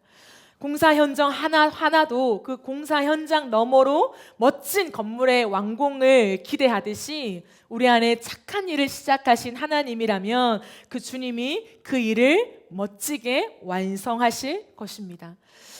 공사 현장 하나도 그 공사 현장 너머로 멋진 건물의 완공을 기대하듯이 우리 안에 착한 일을 시작하신 하나님이라면 그 주님이 그 일을 멋지게 완성하실 것입니다.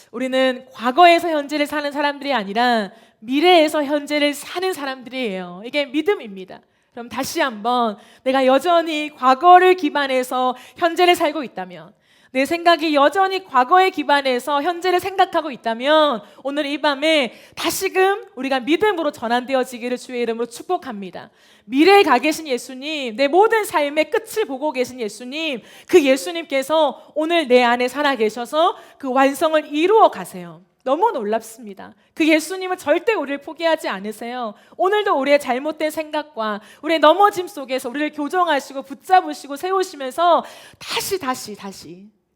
우리는 과거에서 현재를 사는 사람들이 아니라 미래에서 현재를 사는 사람들이에요. 이게 믿음입니다. 그럼 다시 한번, 내가 여전히 과거를 기반해서 현재를 살고 있다면, 내 생각이 여전히 과거에 기반해서 현재를 생각하고 있다면 오늘 이 밤에 다시금 우리가 믿음으로 전환되어지기를 주의 이름으로 축복합니다. 미래에 가 계신 예수님, 내 모든 삶의 끝을 보고 계신 예수님, 그 예수님께서 오늘 내 안에 살아 계셔서 그 완성을 이루어 가세요. 너무 놀랍습니다. 그 예수님은 절대 우리를 포기하지 않으세요. 오늘도 우리의 잘못된 생각과 우리의 넘어짐 속에서 우리를 교정하시고 붙잡으시고 세우시면서 다시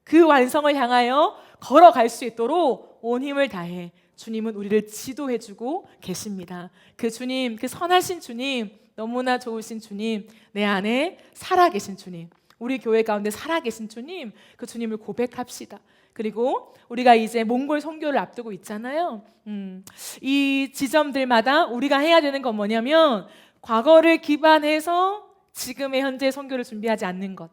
그 완성을 향하여 걸어갈 수 있도록 온 힘을 다해 주님은 우리를 지도해주고 계십니다. 그 주님, 그 선하신 주님, 너무나 좋으신 주님, 내 안에 살아계신 주님, 우리 교회 가운데 살아계신 주님, 그 주님을 고백합시다. 그리고 우리가 이제 몽골 선교를 앞두고 있잖아요. 이 지점들마다 우리가 해야 되는 건 뭐냐면 과거를 기반해서 지금의 현재 선교를 준비하지 않는 것.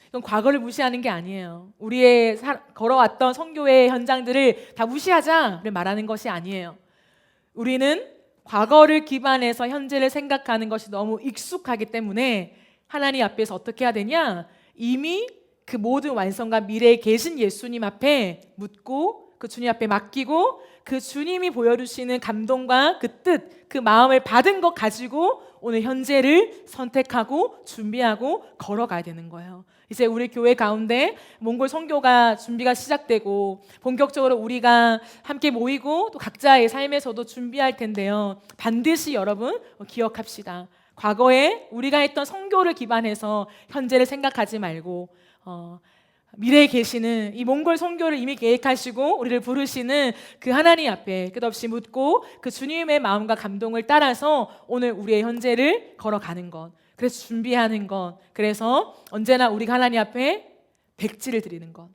이건 과거를 무시하는 게 아니에요. 우리의 걸어왔던 선교의 현장들을 다 무시하자를 말하는 것이 아니에요. 우리는 과거를 기반해서 현재를 생각하는 것이 너무 익숙하기 때문에 하나님 앞에서 어떻게 해야 되냐? 이미 그 모든 완성과 미래에 계신 예수님 앞에 묻고 그 주님 앞에 맡기고 그 주님이 보여주시는 감동과 그 뜻, 그 마음을 받은 것 가지고 오늘 현재를 선택하고 준비하고 걸어가야 되는 거예요. 이제 우리 교회 가운데 몽골 선교가 준비가 시작되고 본격적으로 우리가 함께 모이고 또 각자의 삶에서도 준비할 텐데요. 반드시 여러분 기억합시다. 과거에 우리가 했던 선교를 기반해서 현재를 생각하지 말고 미래에 계시는 이 몽골 선교를 이미 계획하시고 우리를 부르시는 그 하나님 앞에 끝없이 묻고 그 주님의 마음과 감동을 따라서 오늘 우리의 현재를 걸어가는 것, 그래서 준비하는 것, 그래서 언제나 우리가 하나님 앞에 백지를 드리는 것.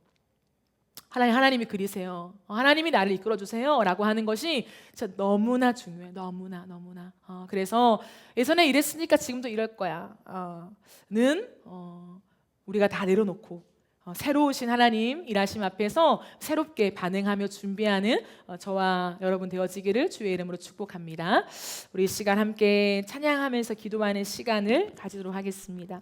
하나님이 그리세요. 하나님이 나를 이끌어주세요 라고 하는 것이 진짜 너무나 중요해요. 너무나. 그래서 예전에 이랬으니까 지금도 이럴 거야 는 우리가 다 내려놓고 새로 오신 하나님 일하심 앞에서 새롭게 반응하며 준비하는 저와 여러분 되어지기를 주의 이름으로 축복합니다. 우리 이 시간 함께 찬양하면서 기도하는 시간을 가지도록 하겠습니다.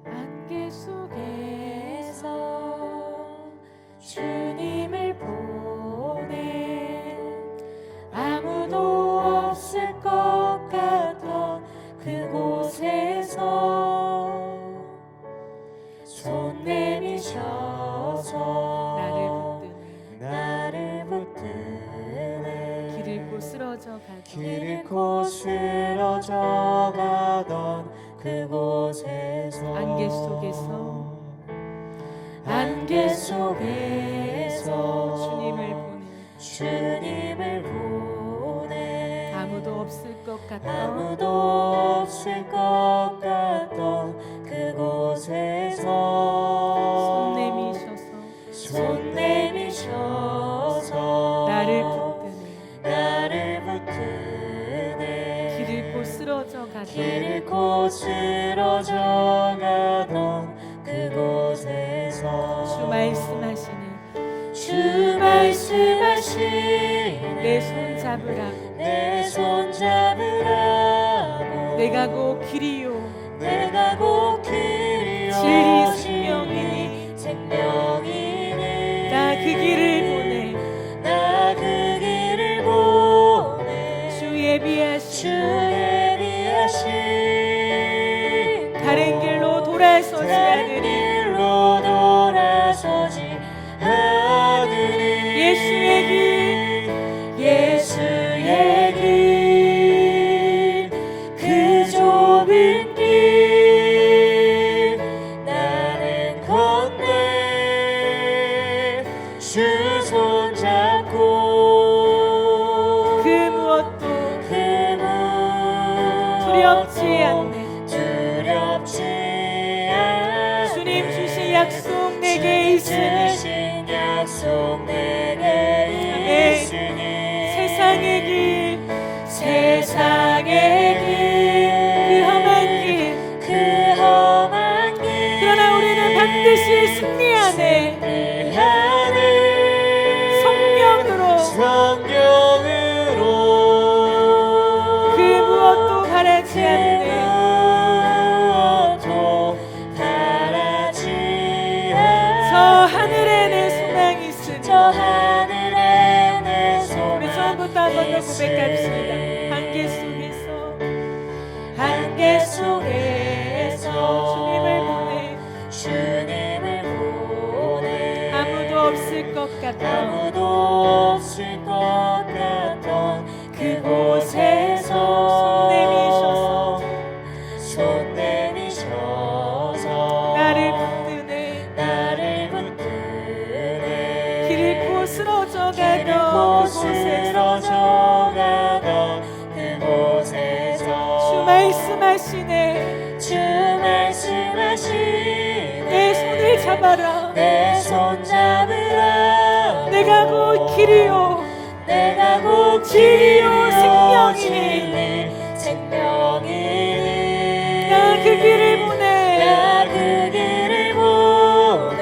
안개 속에서 주님을 보내 아무도 없을 것 같던 그곳에서 손 내미셔서 나를 붙드네 길 잃고 쓰러져 가던 그곳에서 안개 속에서 주님을 보내 아무도 없을 것 같던 그곳에서 손 내미셔서 나를 붙드네 길 잃고 쓰러져 가던 그곳에서 주 말씀하시네 내 손 잡으라고 내가 곧 길이요 진리 생명이니 나 그 길을 보내 주 예비하신 다른 길로 돌아서지 않으리 예수의 길 그 좁은 길 나는 건네 주 손 잡고 그 무엇도 두렵지 않네 주님 주신 약속 내게 있으니 세상의 길 그 험한 길 그러나 우리는 반드시 승리하네 성령으로 그 무엇도 바라지 않네 저 하늘에 내 소망이 있으니 우리 처음부터 한 번 더 고백합시다. 안개 속에서 주님을 보내 아무도 없을 것 같던 그곳에서 손 내미셔서 나를 붙드네 길 잃고 쓰러져 가던 그곳에서 주 말씀하시네 내 손을 잡아라 내가 곧 길이요 생명이니 나 그 길을 보내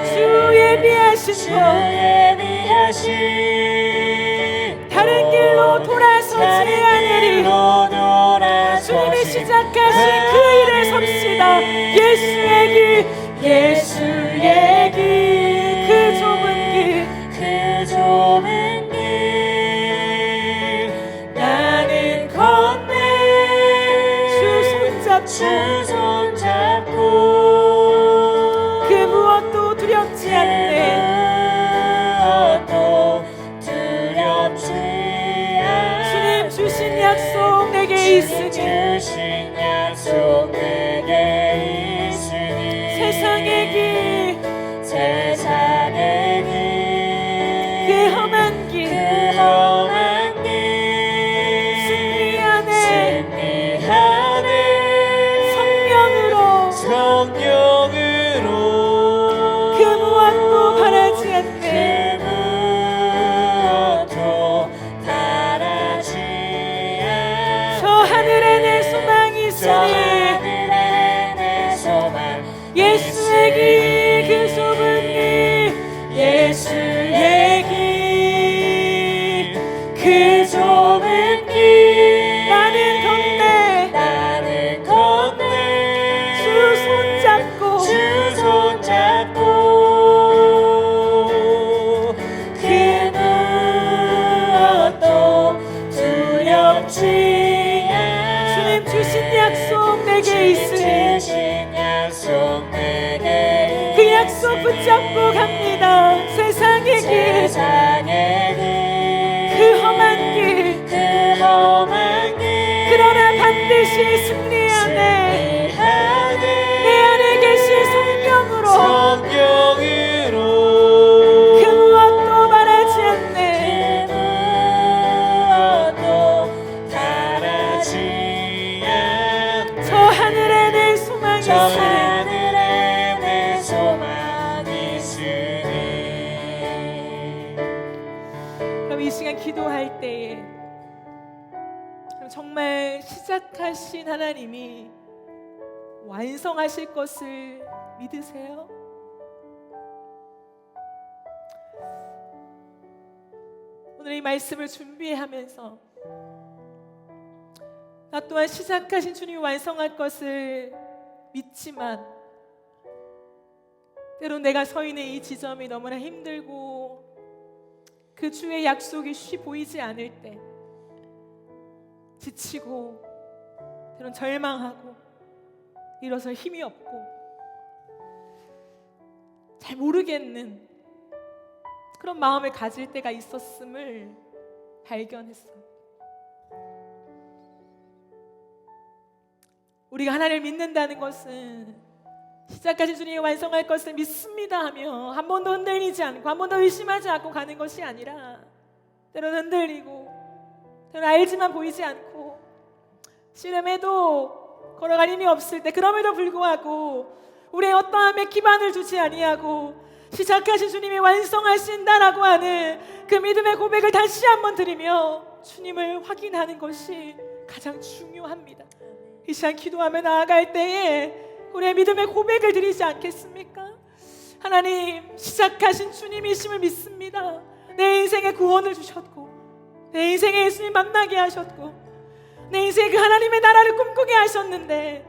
주 예비하신 다른 길로 돌아서지 않으리 주님이 시작하신 그 일에 섭시다 예수의 길 그 좁은 길 나는 건네 주 손잡고 그 무엇도 두렵지 않네 약속 내게 있으니 주신 약속 내게 있으니 세상의 길 세상의 길 그 험한 길 그 험한 길 승리하네 승리하네 성령으로 성령으로 그 무엇도 바라지 않네 그 무엇도 바라지 않네 저 하늘에 내 소망이 저 있으니 하늘에 내 소망 예수의 길 그 좁은 길 예수의 길 그 좁은 길 나는 걷네 나는 걷네 주 손잡고 주 손잡고 그 무엇도 두렵지 않아 주님 주신 약속 내게 있으니 주신 약속 내게 그 약속 붙잡고 갑니다 세상의 길 세상의 그 험한 길 그 험한 길 그러나 반드시 승리하네 승리하네 내 안에 계신 성령으로 성령으로 그 무엇도 바라지 않네 그 무엇도 바라지 않네 저 하늘에 내 소망이 저 있으니 하늘에 내 소망이 있으니 그럼 이 시간 기도할 때에 그럼 정말 시작하신 하나님이 완성하실 것을 믿으세요? 오늘 이 말씀을 준비하면서 나 또한 시작하신 주님이 완성할 것을 믿지만 때론 내가 서 있는 이 지점이 너무나 힘들고 그 주의 약속이 쉬 보이지 않을 때 지치고 때론 절망하고 일어서 힘이 없고 잘 모르겠는 그런 마음을 가질 때가 있었음을 발견했어요. 우리가 하나님을 믿는다는 것은 시작하신 주님이 완성할 것을 믿습니다 하며 한 번도 흔들리지 않고 한 번도 의심하지 않고 가는 것이 아니라 때로는 흔들리고 때로는 알지만 보이지 않고 씨름해도 걸어갈 힘이 없을 때 그럼에도 불구하고 우리의 어떠함에 기반을 두지 아니하고 시작하신 주님이 완성하신다라고 하는 그 믿음의 고백을 다시 한번 드리며 주님을 확인하는 것이 가장 중요합니다. 이 시간 기도하며 나아갈 때에 우리의 믿음의 고백을 드리지 않겠습니까? 하나님, 시작하신 주님이심을 믿습니다. 내 인생에 구원을 주셨고 내 인생에 예수님 만나게 하셨고 내 인생에 그 하나님의 나라를 꿈꾸게 하셨는데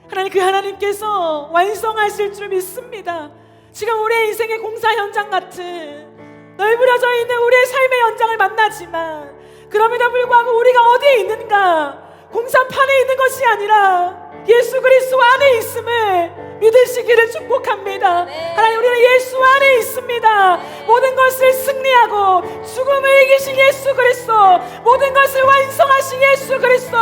하나님, 그 하나님께서 완성하실 줄 믿습니다. 지금 우리의 인생의 공사 현장 같은 널브러져 있는 우리의 삶의 현장을 만나지만 그럼에도 불구하고 우리가 어디에 있는가, 공사판에 있는 것이 아니라 예수 그리스도 안에 있음을 믿으시기를 축복합니다. 하나님, 우리는 예수 안에 있습니다. 모든 것을 승리하고 죽음을 이기신 예수 그리스도, 모든 것을 완성하신 예수 그리스도,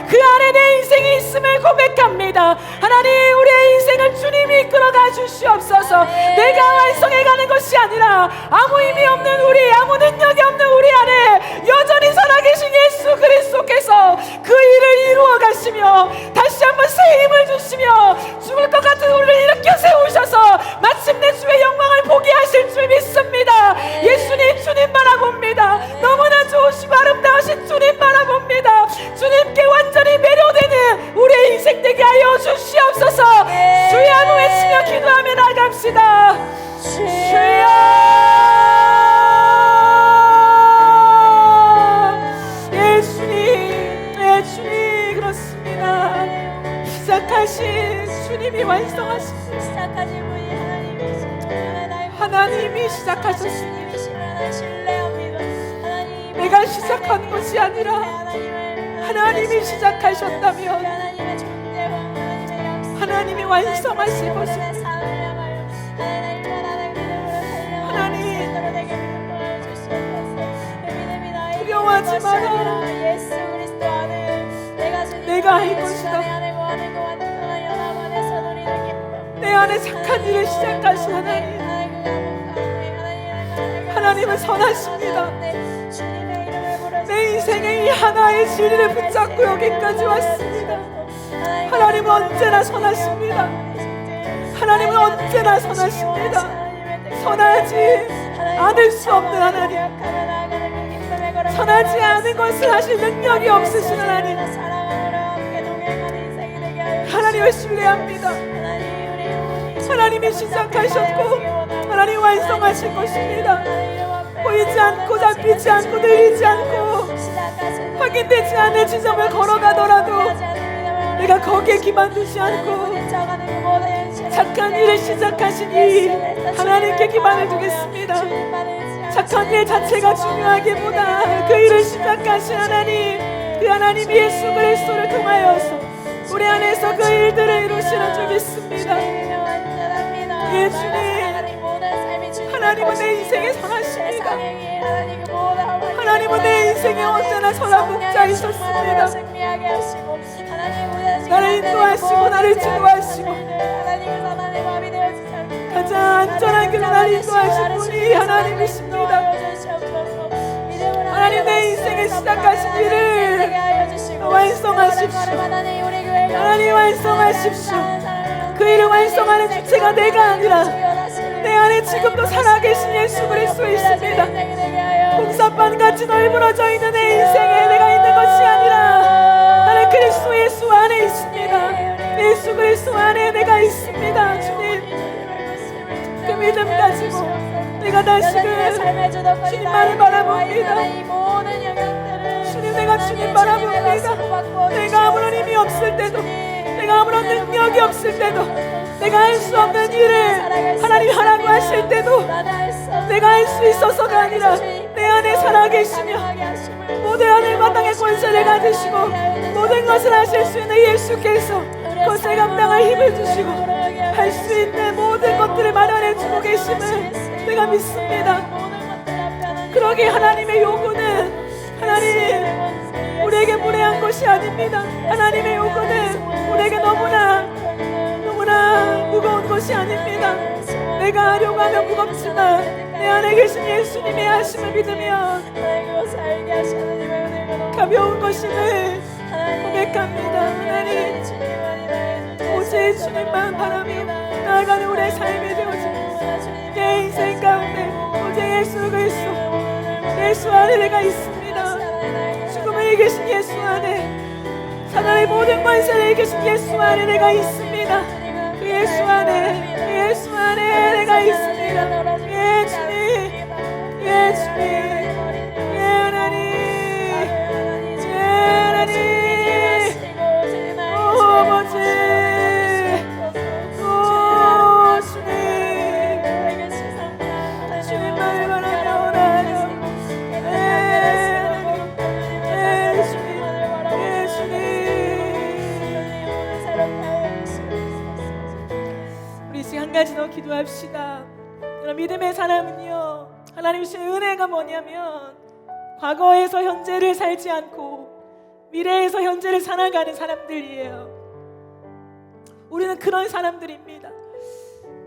그 안에 내 인생이 있음을 고백합니다. 하나님, 우리의 인생을 주님이 이끌어가 주시옵소서. 내가 완성해가는 것이 아니라 아무 의미 없는 우리, 아무 능력이 없는 우리 안에 여전히 살아계신 예수 그리스도께서 그 일을 이루어 가시며 다시 한번 새 힘을 주시며 죽을 것 같은 우리를 일으켜 세우셔서 마침내 주의 영광을 보게 하실 줄 믿습니다. 예수님, 주님 바라봅니다. 너무나 좋으시고 아름다우신 주님 바라봅니다. 주님께 완전히 매료되는 우리의 인생 되게 하여 주시옵소서. 주여 한번 외치며 기도하며 나갑시다. 주여, 예수님, 그렇습니다. 시작하신 주님이 완성하신 하나님이 시작하셨습니다. 내가 시작한 것이 아니라 하나님이 시작하셨다면 하나님이 완성하실 것입니다. 하나님, 두려워하지 마라. 나일 것이다. 내 안에 착한 일을 시작하신 하나님, 하나님은 선하십니다. 내 인생의 이 하나의 진리를 붙잡고 여기까지 왔습니다. 하나님은 언제나 선하십니다. 하나님은 언제나 선하십니다. 선하지 않을 수 없는 하나님, 선하지 않은 것을 하실 능력이 없으신 하나님, 하나님을 신뢰합니다. 하나님이 시작하셨고 하나님 완성하실 것입니다. 보이지 않고 잡히지 않고 느리지 않고 확인되지 않는 지점을 걸어가더라도 내가 거기에 기만 두지 않고 착한 일을 시작하신 이 하나님께 기만을 두겠습니다. 착한 일 자체가 중요하기보다 그 일을 시작하신 하나님, 그 하나님 예수 그리스도를 통하여서 우리 안에서 그 일들을 이루시는 줄 믿습니다. 예, 주님, 하나님은 내 인생에 선하십니다. 하나님은 내 인생에 언제나 선한 목자이셨습니다. 나를 인도하시고 나를 지도하시고 가장 안전한 길로 나를 인도하신 분이 하나님이십니다. 하나님, 내 인생에 시작하신 일을 완성하십시오. 하나님, 완성하십시오. 그 일을 완성하는 주체가 내가 아니라 내 안에 지금도 살아계신 예수 그리스도이십니다. 홍사판같이 널브러져 있는 내 인생에 내가 있는 것이 아니라 나는 그리스도 예수 안에 있습니다. 예수 그리스도 안에 내가 있습니다. 주님, 그 믿음 가지고 내가 다시금 주님만을 바라봅니다. 주님, 내가 주님 바라봅니다. 내가 아무런 힘이 없을 때도, 내가 아무런 능력이 없을 때도, 내가 할 수 없는 일을 하나님 하라고 하실 때도 내가 할 수 있어서가 아니라 내 안에 살아계시며 모든 하늘과 땅의 권세를 가지시고 모든 것을 하실 수 있는 예수께서 그것을 감당할 힘을 주시고 할 수 있는 모든 것들을 마련해 주고 계심을 내가 믿습니다. 그러기에 하나님의 요구는 하나님 우리에게 무례한 것이 아닙니다. 하나님의 요구는 우리에게 너무나 무거운 것이 아닙니다. 내가 하려고 하면 무겁지만 내 안에 계신 예수님의 하심을 믿으면 가벼운 것임을 고백합니다. 하나님, 오직 주님만 바라며 나아가는 우리의 삶이 되어지는 내 인생 가운데 오직 예수 그리스도, 예수 안에 내가 있습니다. 죽음을 이기신 예수 안에, 사단의 모든 권세를 이기신 예수 안에 내가 있습니다. 그 예수 안에, 예수 안에 내가 있습니다. 예, 주님, 예, 주님, 예, 하나님, 예, 하나님, 오, 아버지, 오, 주님, 주님만을 바라며 원하며, 예, 주님, 예, 주님. 우리 지금 한 가지 더 기도합시다. 믿음의 사람은요, 하나님 주신 은혜가 뭐냐면 과거에서 현재를 살지 않고 미래에서 현재를 살아가는 사람들이에요. 우리는 그런 사람들입니다.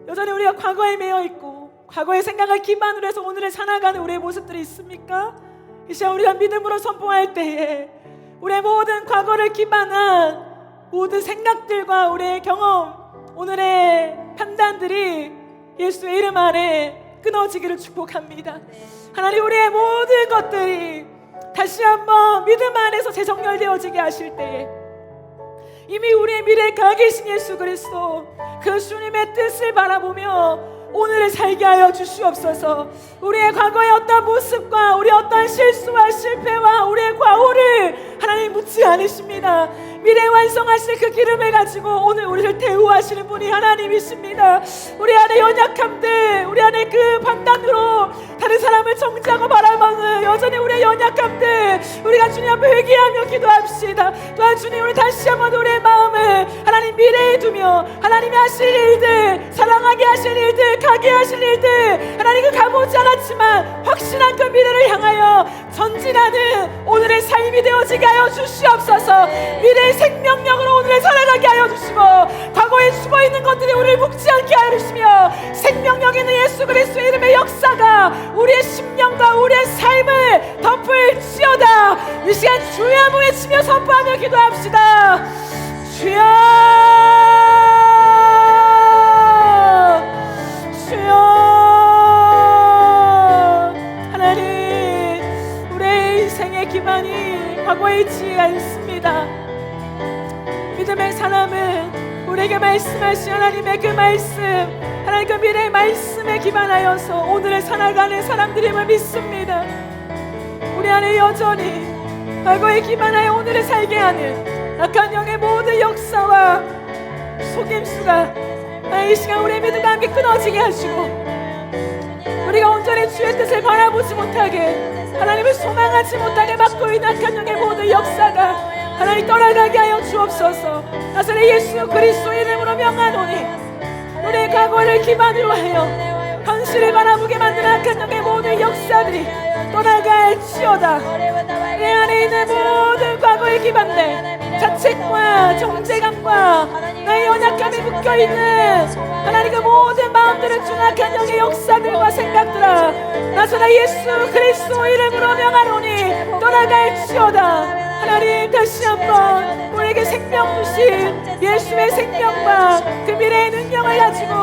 여전히 우리가 과거에 매여 있고 과거의 생각을 기반으로 해서 오늘을 살아가는 우리의 모습들이 있습니까? 이 시간 우리가 믿음으로 선포할 때에 우리의 모든 과거를 기반한 모든 생각들과 우리의 경험, 오늘의 판단들이 예수의 이름 안에 끊어지기를 축복합니다. 하나님, 우리의 모든 것들이 다시 한번 믿음 안에서 재정렬되어지게 하실 때에 이미 우리의 미래에 가 계신 예수 그리스도, 그 주님의 뜻을 바라보며 오늘을 살게 하여 주시옵소서. 우리의 과거의 어떤 모습과 우리의 어떤 실수와 실패와 우리의 과오를 하나님 묻지 않으십니다. 미래 완성하실 그 기름을 가지고 오늘 우리를 대우하시는 분이 하나님이십니다. 우리 안에 연약함들, 우리 안에 그 판단으로 다른 사람을 정죄하고 바라보는 여전히 우리의 연약함들, 우리가 주님 앞에 회개하며 기도합시다. 또한 주님, 우리 다시 한번 우리의 마음을 하나님 미래에 두며 하나님이 하실 일들, 사랑하게 하실 일들, 가게 하실 일들, 하나님 그 가보지 않았지만 확신한 그 미래를 향하여 전진하는 오늘의 삶이 되어지게 하여 주시옵소서. 미래의 생명력 가운데 우리를 묶지 않게 하여 주시며 생명력 있는 예수 그리스도의 이름의 역사가 우리의 심령과 우리의 삶을 덮을지어다. 이 시간 주여 한번 외치며 선포하며 기도합시다. 주여, 주여. 하나님, 우리의 인생의 기반이 과거에 있지 않습니다. 믿음의 사람은 우리에게 말씀하신 하나님의 그 말씀, 하나님 그 미래의 말씀에 기반하여서 오늘을 살아가는 사람들임을 믿습니다. 우리 안에 여전히 과거에 기반하여 오늘을 살게 하는 악한 영의 모든 역사와 속임수가 이 시간 우리의 믿음과 함께 끊어지게 하시고, 우리가 온전히 주의 뜻을 바라보지 못하게, 하나님을 소망하지 못하게 막고 있는 악한 영의 모든 역사가 하나님 떠나가게 하여 주옵소서. 나사렛 예수 그리스도 이름으로 명하노니 우리의 과거를 기반으로 하여 현실을 바라보게 만드는 악한 영의 모든 역사들이 떠나갈지어다. 내 안에 있는 모든 과거에 기반된 자책과 정죄감과 나의 연약함에 묶여있는 하나님 그 모든 마음들을 중악한 영의 역사들과 생각들아, 나사렛 예수 그리스도 이름으로 명하노니 떠나갈지어다. 하나님, 다시 한번 우리에게 생명 주신 예수의 생명과 그 미래의 능력을 가지고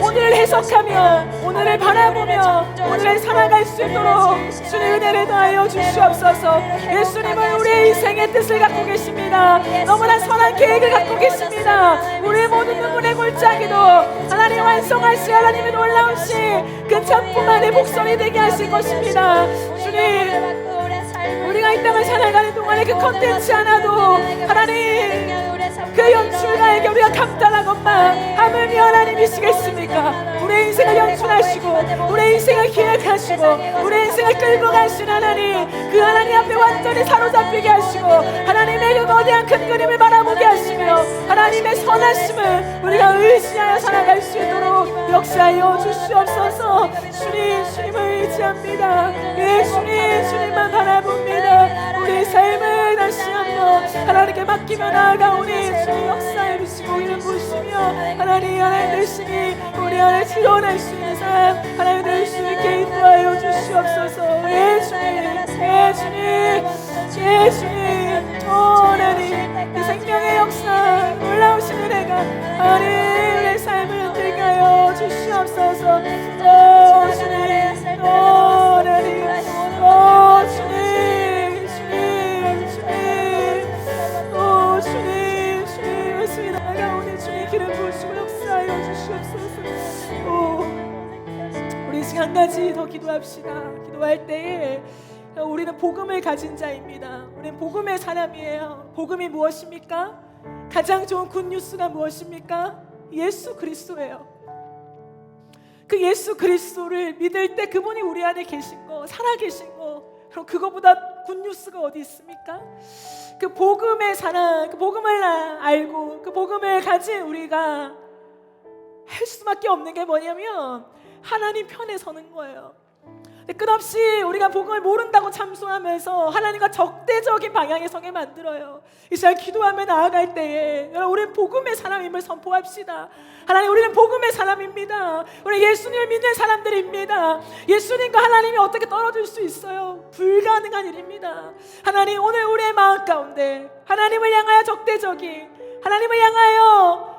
오늘을 해석하며 오늘을 바라보며 오늘을 살아갈 수 있도록 주의 은혜를 더하여 주시옵소서. 예수님은 우리의 인생의 뜻을 갖고 계십니다. 너무나 선한 계획을 갖고 계십니다. 우리의 모든 눈물의 골짜기도 하나님 완성하시 하나님의 놀라우신 그 작품 안에 목소리 되게 하실 것입니다. 주님, 우리가 이 땅을 살아가는 동안에 그 컨텐츠 하나도 하나님 그 연출가에게 우리가 감탄하건만 하물며 하나님이시겠습니까? 우리의 인생을 연출하시고 우리의 인생을 기획하시고 우리의 인생을 끌고 가신 하나님, 그 하나님 앞에 완전히 사로잡히게 하시고 하나님의 그 거대한 큰 그림을 바라보게 하시며 하나님의 선하심을 우리가 의지하여 살아갈 수 있도록 역사하여 주시옵소서. 주님을 의지합니다. 예, 주님만 바라봅니다. 우리의 삶을 다시 한번 하나님께 맡기며 나아가오니 주님 역사해 주시고 이름 부시며 하나님 대신이 우리 안에 지원할 수 있는 삶 하나님 될 수 있게 인도하여 주시옵소서. 예, 주님, 예, 주님, 예, 주님. 오 하나님, 이 생명의 역사 놀라우신 은혜가 하나님 우리의 삶을 흔들게 하여 주시옵소서. 오 주님, 오 하나님, 오 주님, 오 주님 말씀이 나아가오니 주님 기름 부으시고 역사하여 주시옵소서. 오, 우리 지금 한 가지 더 기도합시다. 기도할 때에 우리는 복음을 가진 자입니다. 우리는 복음의 사람이에요. 복음이 무엇입니까? 가장 좋은 굿뉴스가 무엇입니까? 예수 그리스도예요. 그 예수 그리스도를 믿을 때 그분이 우리 안에 계신 거, 살아계신 거, 그럼 그거보다 굿뉴스가 어디 있습니까? 그 복음의 사랑, 그 복음을 알고 그 복음을 가진 우리가 할 수밖에 없는 게 뭐냐면 하나님 편에 서는 거예요. 끝없이 우리가 복음을 모른다고 참소하면서 하나님과 적대적인 방향에 서게 만들어요. 이 시간 기도하며 나아갈 때에 여러분, 우리는 복음의 사람임을 선포합시다. 하나님, 우리는 복음의 사람입니다. 우리 예수님을 믿는 사람들입니다. 예수님과 하나님이 어떻게 떨어질 수 있어요? 불가능한 일입니다. 하나님, 오늘 우리의 마음 가운데 하나님을 향하여 적대적인, 하나님을 향하여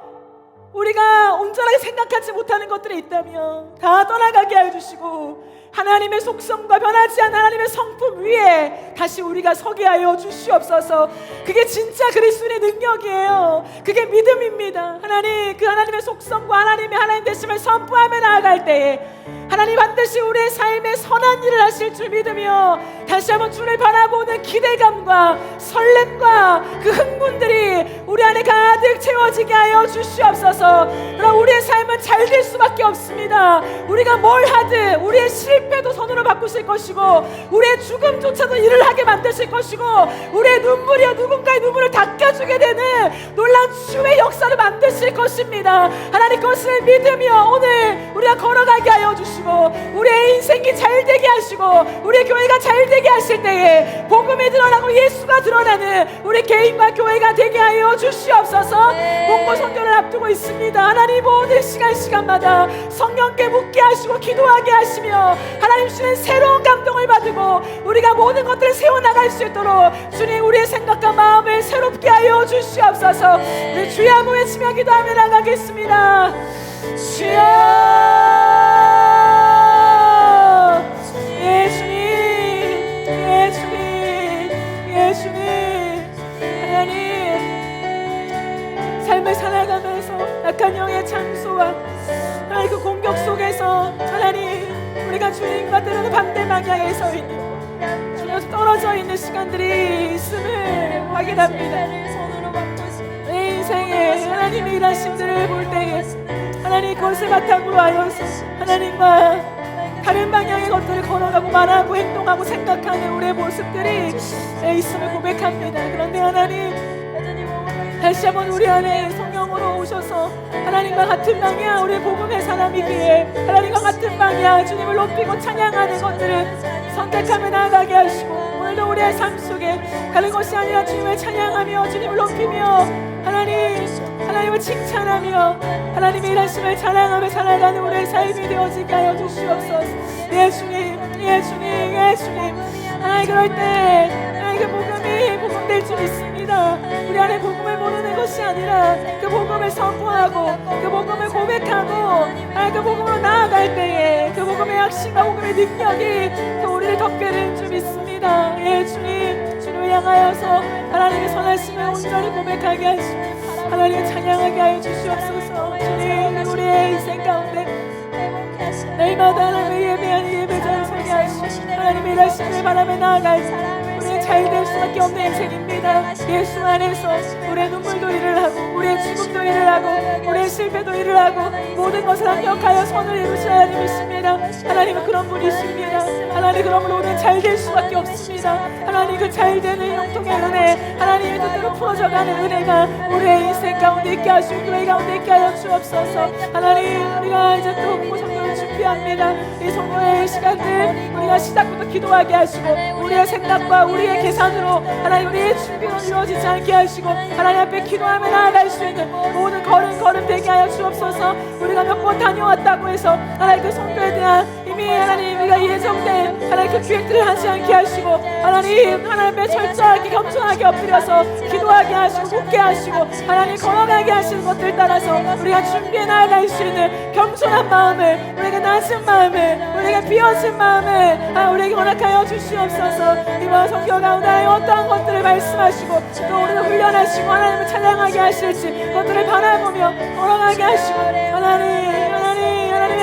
우리가 온전하게 생각하지 못하는 것들이 있다면 다 떠나가게 하여 주시고 하나님의 속성과 변하지 않는 하나님의 성품 위에 다시 우리가 서게 하여 주시옵소서. 그게 진짜 그리스도의 능력이에요. 그게 믿음입니다. 하나님, 그 하나님의 속성과 하나님의 하나님 되심을 선포하며 나아갈 때에 하나님 반드시 우리의 삶에 선한 일을 하실 줄 믿으며 다시 한번 주를 바라보는 기대감과 설렘과 그 흥분들이 우리 안에 가득 채워지게 하여 주시옵소서. 그럼 우리의 삶은 잘 될 수밖에 없습니다. 우리가 뭘 하든 우리의 실패도 선으로 바꾸실 것이고 우리의 죽음조차도 일을 하게 만드실 것이고 우리의 눈물이여 누군가의 눈물을 닦아주게 되는 놀라운 치유의 역사를 만드실 것입니다. 하나님, 그것을 믿으며 오늘 우리가 걸어가게 하여 주시고 우리의 인생이 잘되게 하시고 우리의 교회가 잘되게 하실 때에 복음이 드러나고 예수가 드러나는 우리 개인과 교회가 되게 하여 주시옵소서. 목고 선교를 앞두고 있습니다. 하나님 모든 시간마다 성령께 묻게 하시고 기도하게 하시며 하나님 주는 새로운 감동을 받고 우리가 모든 것들을 세워나갈 수 있도록 주님 우리의 생각과 마음을 새롭게 하여 주시옵소서. 우리 주의 한번 외치며 기도하며 나가겠습니다. 주여 예수님 예수님 예수님 하나님 삶을 살아가면서 약한 영의 장소와 하나님 그 공격 속에서 하나님 우리가 주님과 때로는 반대 방향에 서 있는 주님께서 떨어져 있는 시간들이 있음을 확인합니다. 내 인생에 하나님의 일하심들을 볼 때에 하나님 그것을 바탕으로 하여서 하나님과 다른 방향의 것들을 걸어가고 말하고 행동하고 생각하는 우리의 모습들이 있음을 고백합니다. 그런데 하나님 다시 한번 우리 안에 성령으로 오셔서 하나님과 같은 방향 우리의 복음의 사람이기에 하나님과 같은 방향 주님을 높이고 찬양하는 것들을 선택하며 나아가게 하시고 오늘도 우리의 삶 속에 다른 것이 아니라 주님을 찬양하며 주님을 높이며 하나님을 칭찬하며 하나님의 일하심을 자랑하며 살아가는 우리의 삶이 되어지게 하여 주시옵소서. 예수님 예수님 예수님 하나님 그럴 때 하나님 그 복음이 복음될 줄 믿습니다. 우리 안에 복음을 모르는 것이 아니라 그 복음을 선포하고 그 복음을 고백하고 하나님 그 복음으로 나아갈 때에 그 복음의 확신과 복음의 능력이 또 우리를 덮게 될 줄 믿습니다. 예 주님 주님을 향하여서 하나님의 선하심을 온전히 고백하게 하시고 하나님을 찬양하게 하여 주시옵소서. 주님 우리의 인생 가운데 날마다 하나님의 예배하는 예배자를 서게 하시고 하나님의 일하심을 바라며 나아갈 우리는 잘될 수밖에 없는 인생입니다. 예수 안에서 우리의 눈물도 일을 하고 우리의 죽음도 일을 하고 우리의 실패도 일을 하고 모든 것을 합력하여 선을 이루셔야 하는 믿습니다. 하나님은 그런 분이십니다. 하나님 그러므로 우리는 잘될 수밖에 없습니다. 하나님 그 잘되는 영통의 은혜 하나님의 뜻대로 풀어져가는 은혜가 우리의 인생 가운데 있게 하시고 교회 가운데 있게 하여 주옵소서. 하나님 우리가 이제 또 복고 선교를 준비합니다. 이 선교의 시간들 우리가 시작부터 기도하게 하시고 우리의 생각과 우리의 계산으로 하나님 우리의 준비로 이루어지지 않게 하시고 하나님 앞에 기도하며 나아갈 수 있는 모든 걸음 되게 하여 주옵소서. 우리가 몇 번 다녀왔다고 해서 하나님 그 선교에 대한 이미 하나님 우리가 예정된 하나님 그 기획들을 하지 않게 하시고 하나님 앞에 철저하게 겸손하게 엎드려서 기도하게 하시고 묻게 하시고 하나님 걸어가게 하시는 것들 따라서 우리가 준비해 나아갈 수 있는 겸손한 마음을 우리가 낮은 마음을 우리가 비어진 마음을 우리에게 허락하여 주시옵소서. 이번 선교 가운데 어떠한 것들을 말씀하시고 또 우리를 훈련하시고 하나님을 찬양하게 하실지 그것들을 바라보며 걸어가게 하시고 하나님의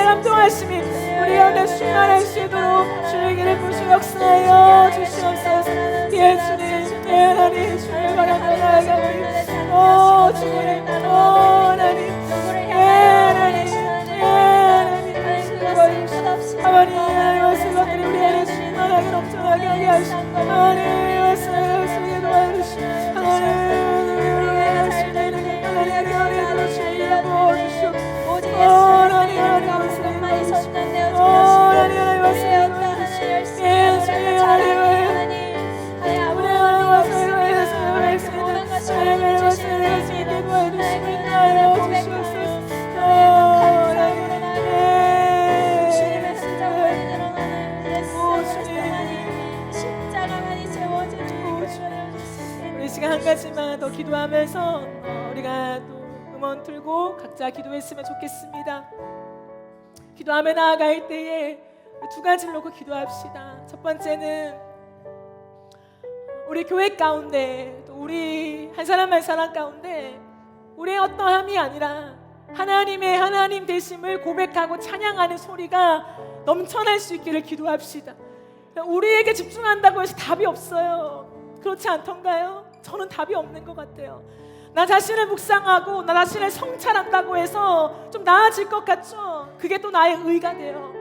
감동하심이 우리 가운데 충만할 수 있도록 주의 길을 부시 역사하여 주시옵소서. 예 주님 예 하나님 주를 바라며 나아가오니 주님 하나님 예 하나님 하나님 말씀 것들이 우리 안에 충만하게 넘쳐나게 하게 하시고 하나님 말씀 속에 도와주시고 하나님 우리의 말씀에 하나님 우리의 주의 부어주시옵소서. 하나님 말씀 우리 시간 한 가지만 더 기도하면서 우리가 또 음원 틀고 각자 기도했으면 좋겠습니다. 기도하며 나아갈 때에 두 가지를 놓고 기도합시다. 첫 번째는 우리 교회 가운데 또 우리 한 사람 한 사람 가운데 우리의 어떠함이 아니라 하나님의 하나님 되심을 고백하고 찬양하는 소리가 넘쳐날 수 있기를 기도합시다. 우리에게 집중한다고 해서 답이 없어요. 그렇지 않던가요? 저는 답이 없는 것 같아요. 나 자신을 묵상하고 나 자신을 성찰한다고 해서 좀 나아질 것 같죠? 그게 또 나의 의가 돼요.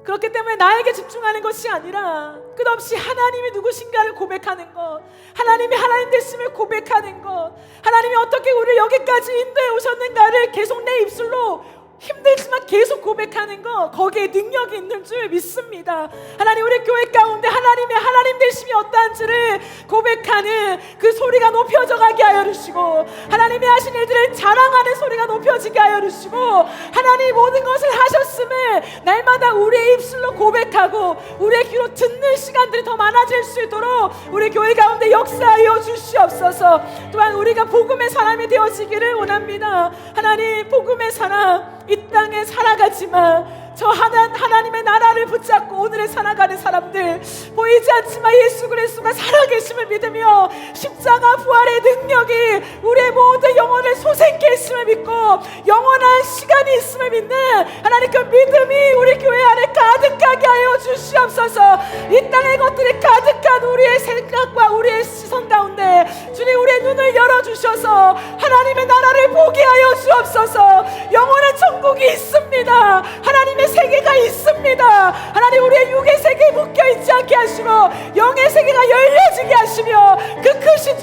그렇기 때문에 나에게 집중하는 것이 아니라 끝없이 하나님이 누구신가를 고백하는 것, 하나님이 하나님 되심을 고백하는 것, 하나님이 어떻게 우리를 여기까지 인도해 오셨는가를 계속 내 입술로 힘들지만 계속 고백하는 거, 거기에 능력이 있는 줄 믿습니다. 하나님, 우리 교회 가운데 하나님 되심이 어떠한지를 고백하는 그 소리가 높여져 가게 하여 주시고, 하나님이 하신 일들을 자랑하는 소리가 높여지게 하여 주시고, 하나님 모든 것을 하셨음을 날마다 우리의 입술로 고백하고 우리의 귀로 듣는 시간들이 더 많아질 수 있도록 우리 교회 가운데 역사하여 주시옵소서. 또한 우리가 복음의 사람이 되어지기를 원합니다. 하나님, 복음의 사람, 이 땅에 살아가지만 저 하나님의 나라를 붙잡고 오늘에 살아가는 사람들, 보이지 않지만 예수 그리스도가 살아계심을 믿으며 십자가 부활의 능력이 우리의 모든 영혼을 소생케 했음을 믿고 영원한 시간이 있음을 믿는 하나님, 그 믿음이 우리 교회 안에 가득하게 하여 주시옵소서. 이 땅의 것들이 가득한 우리의 생각과 우리의 시선 가운데 주님, 우리의 눈을 열어주셔서 하나님의 나라를 보게 하여 주옵소서. 영원한 천국이 있습니다. 하나님의 세계가 있습니다. 하나님, 우리의 육의 세계에 묶여있지 않게 하시고 영의 세계가 열려지게 하시며 그 크신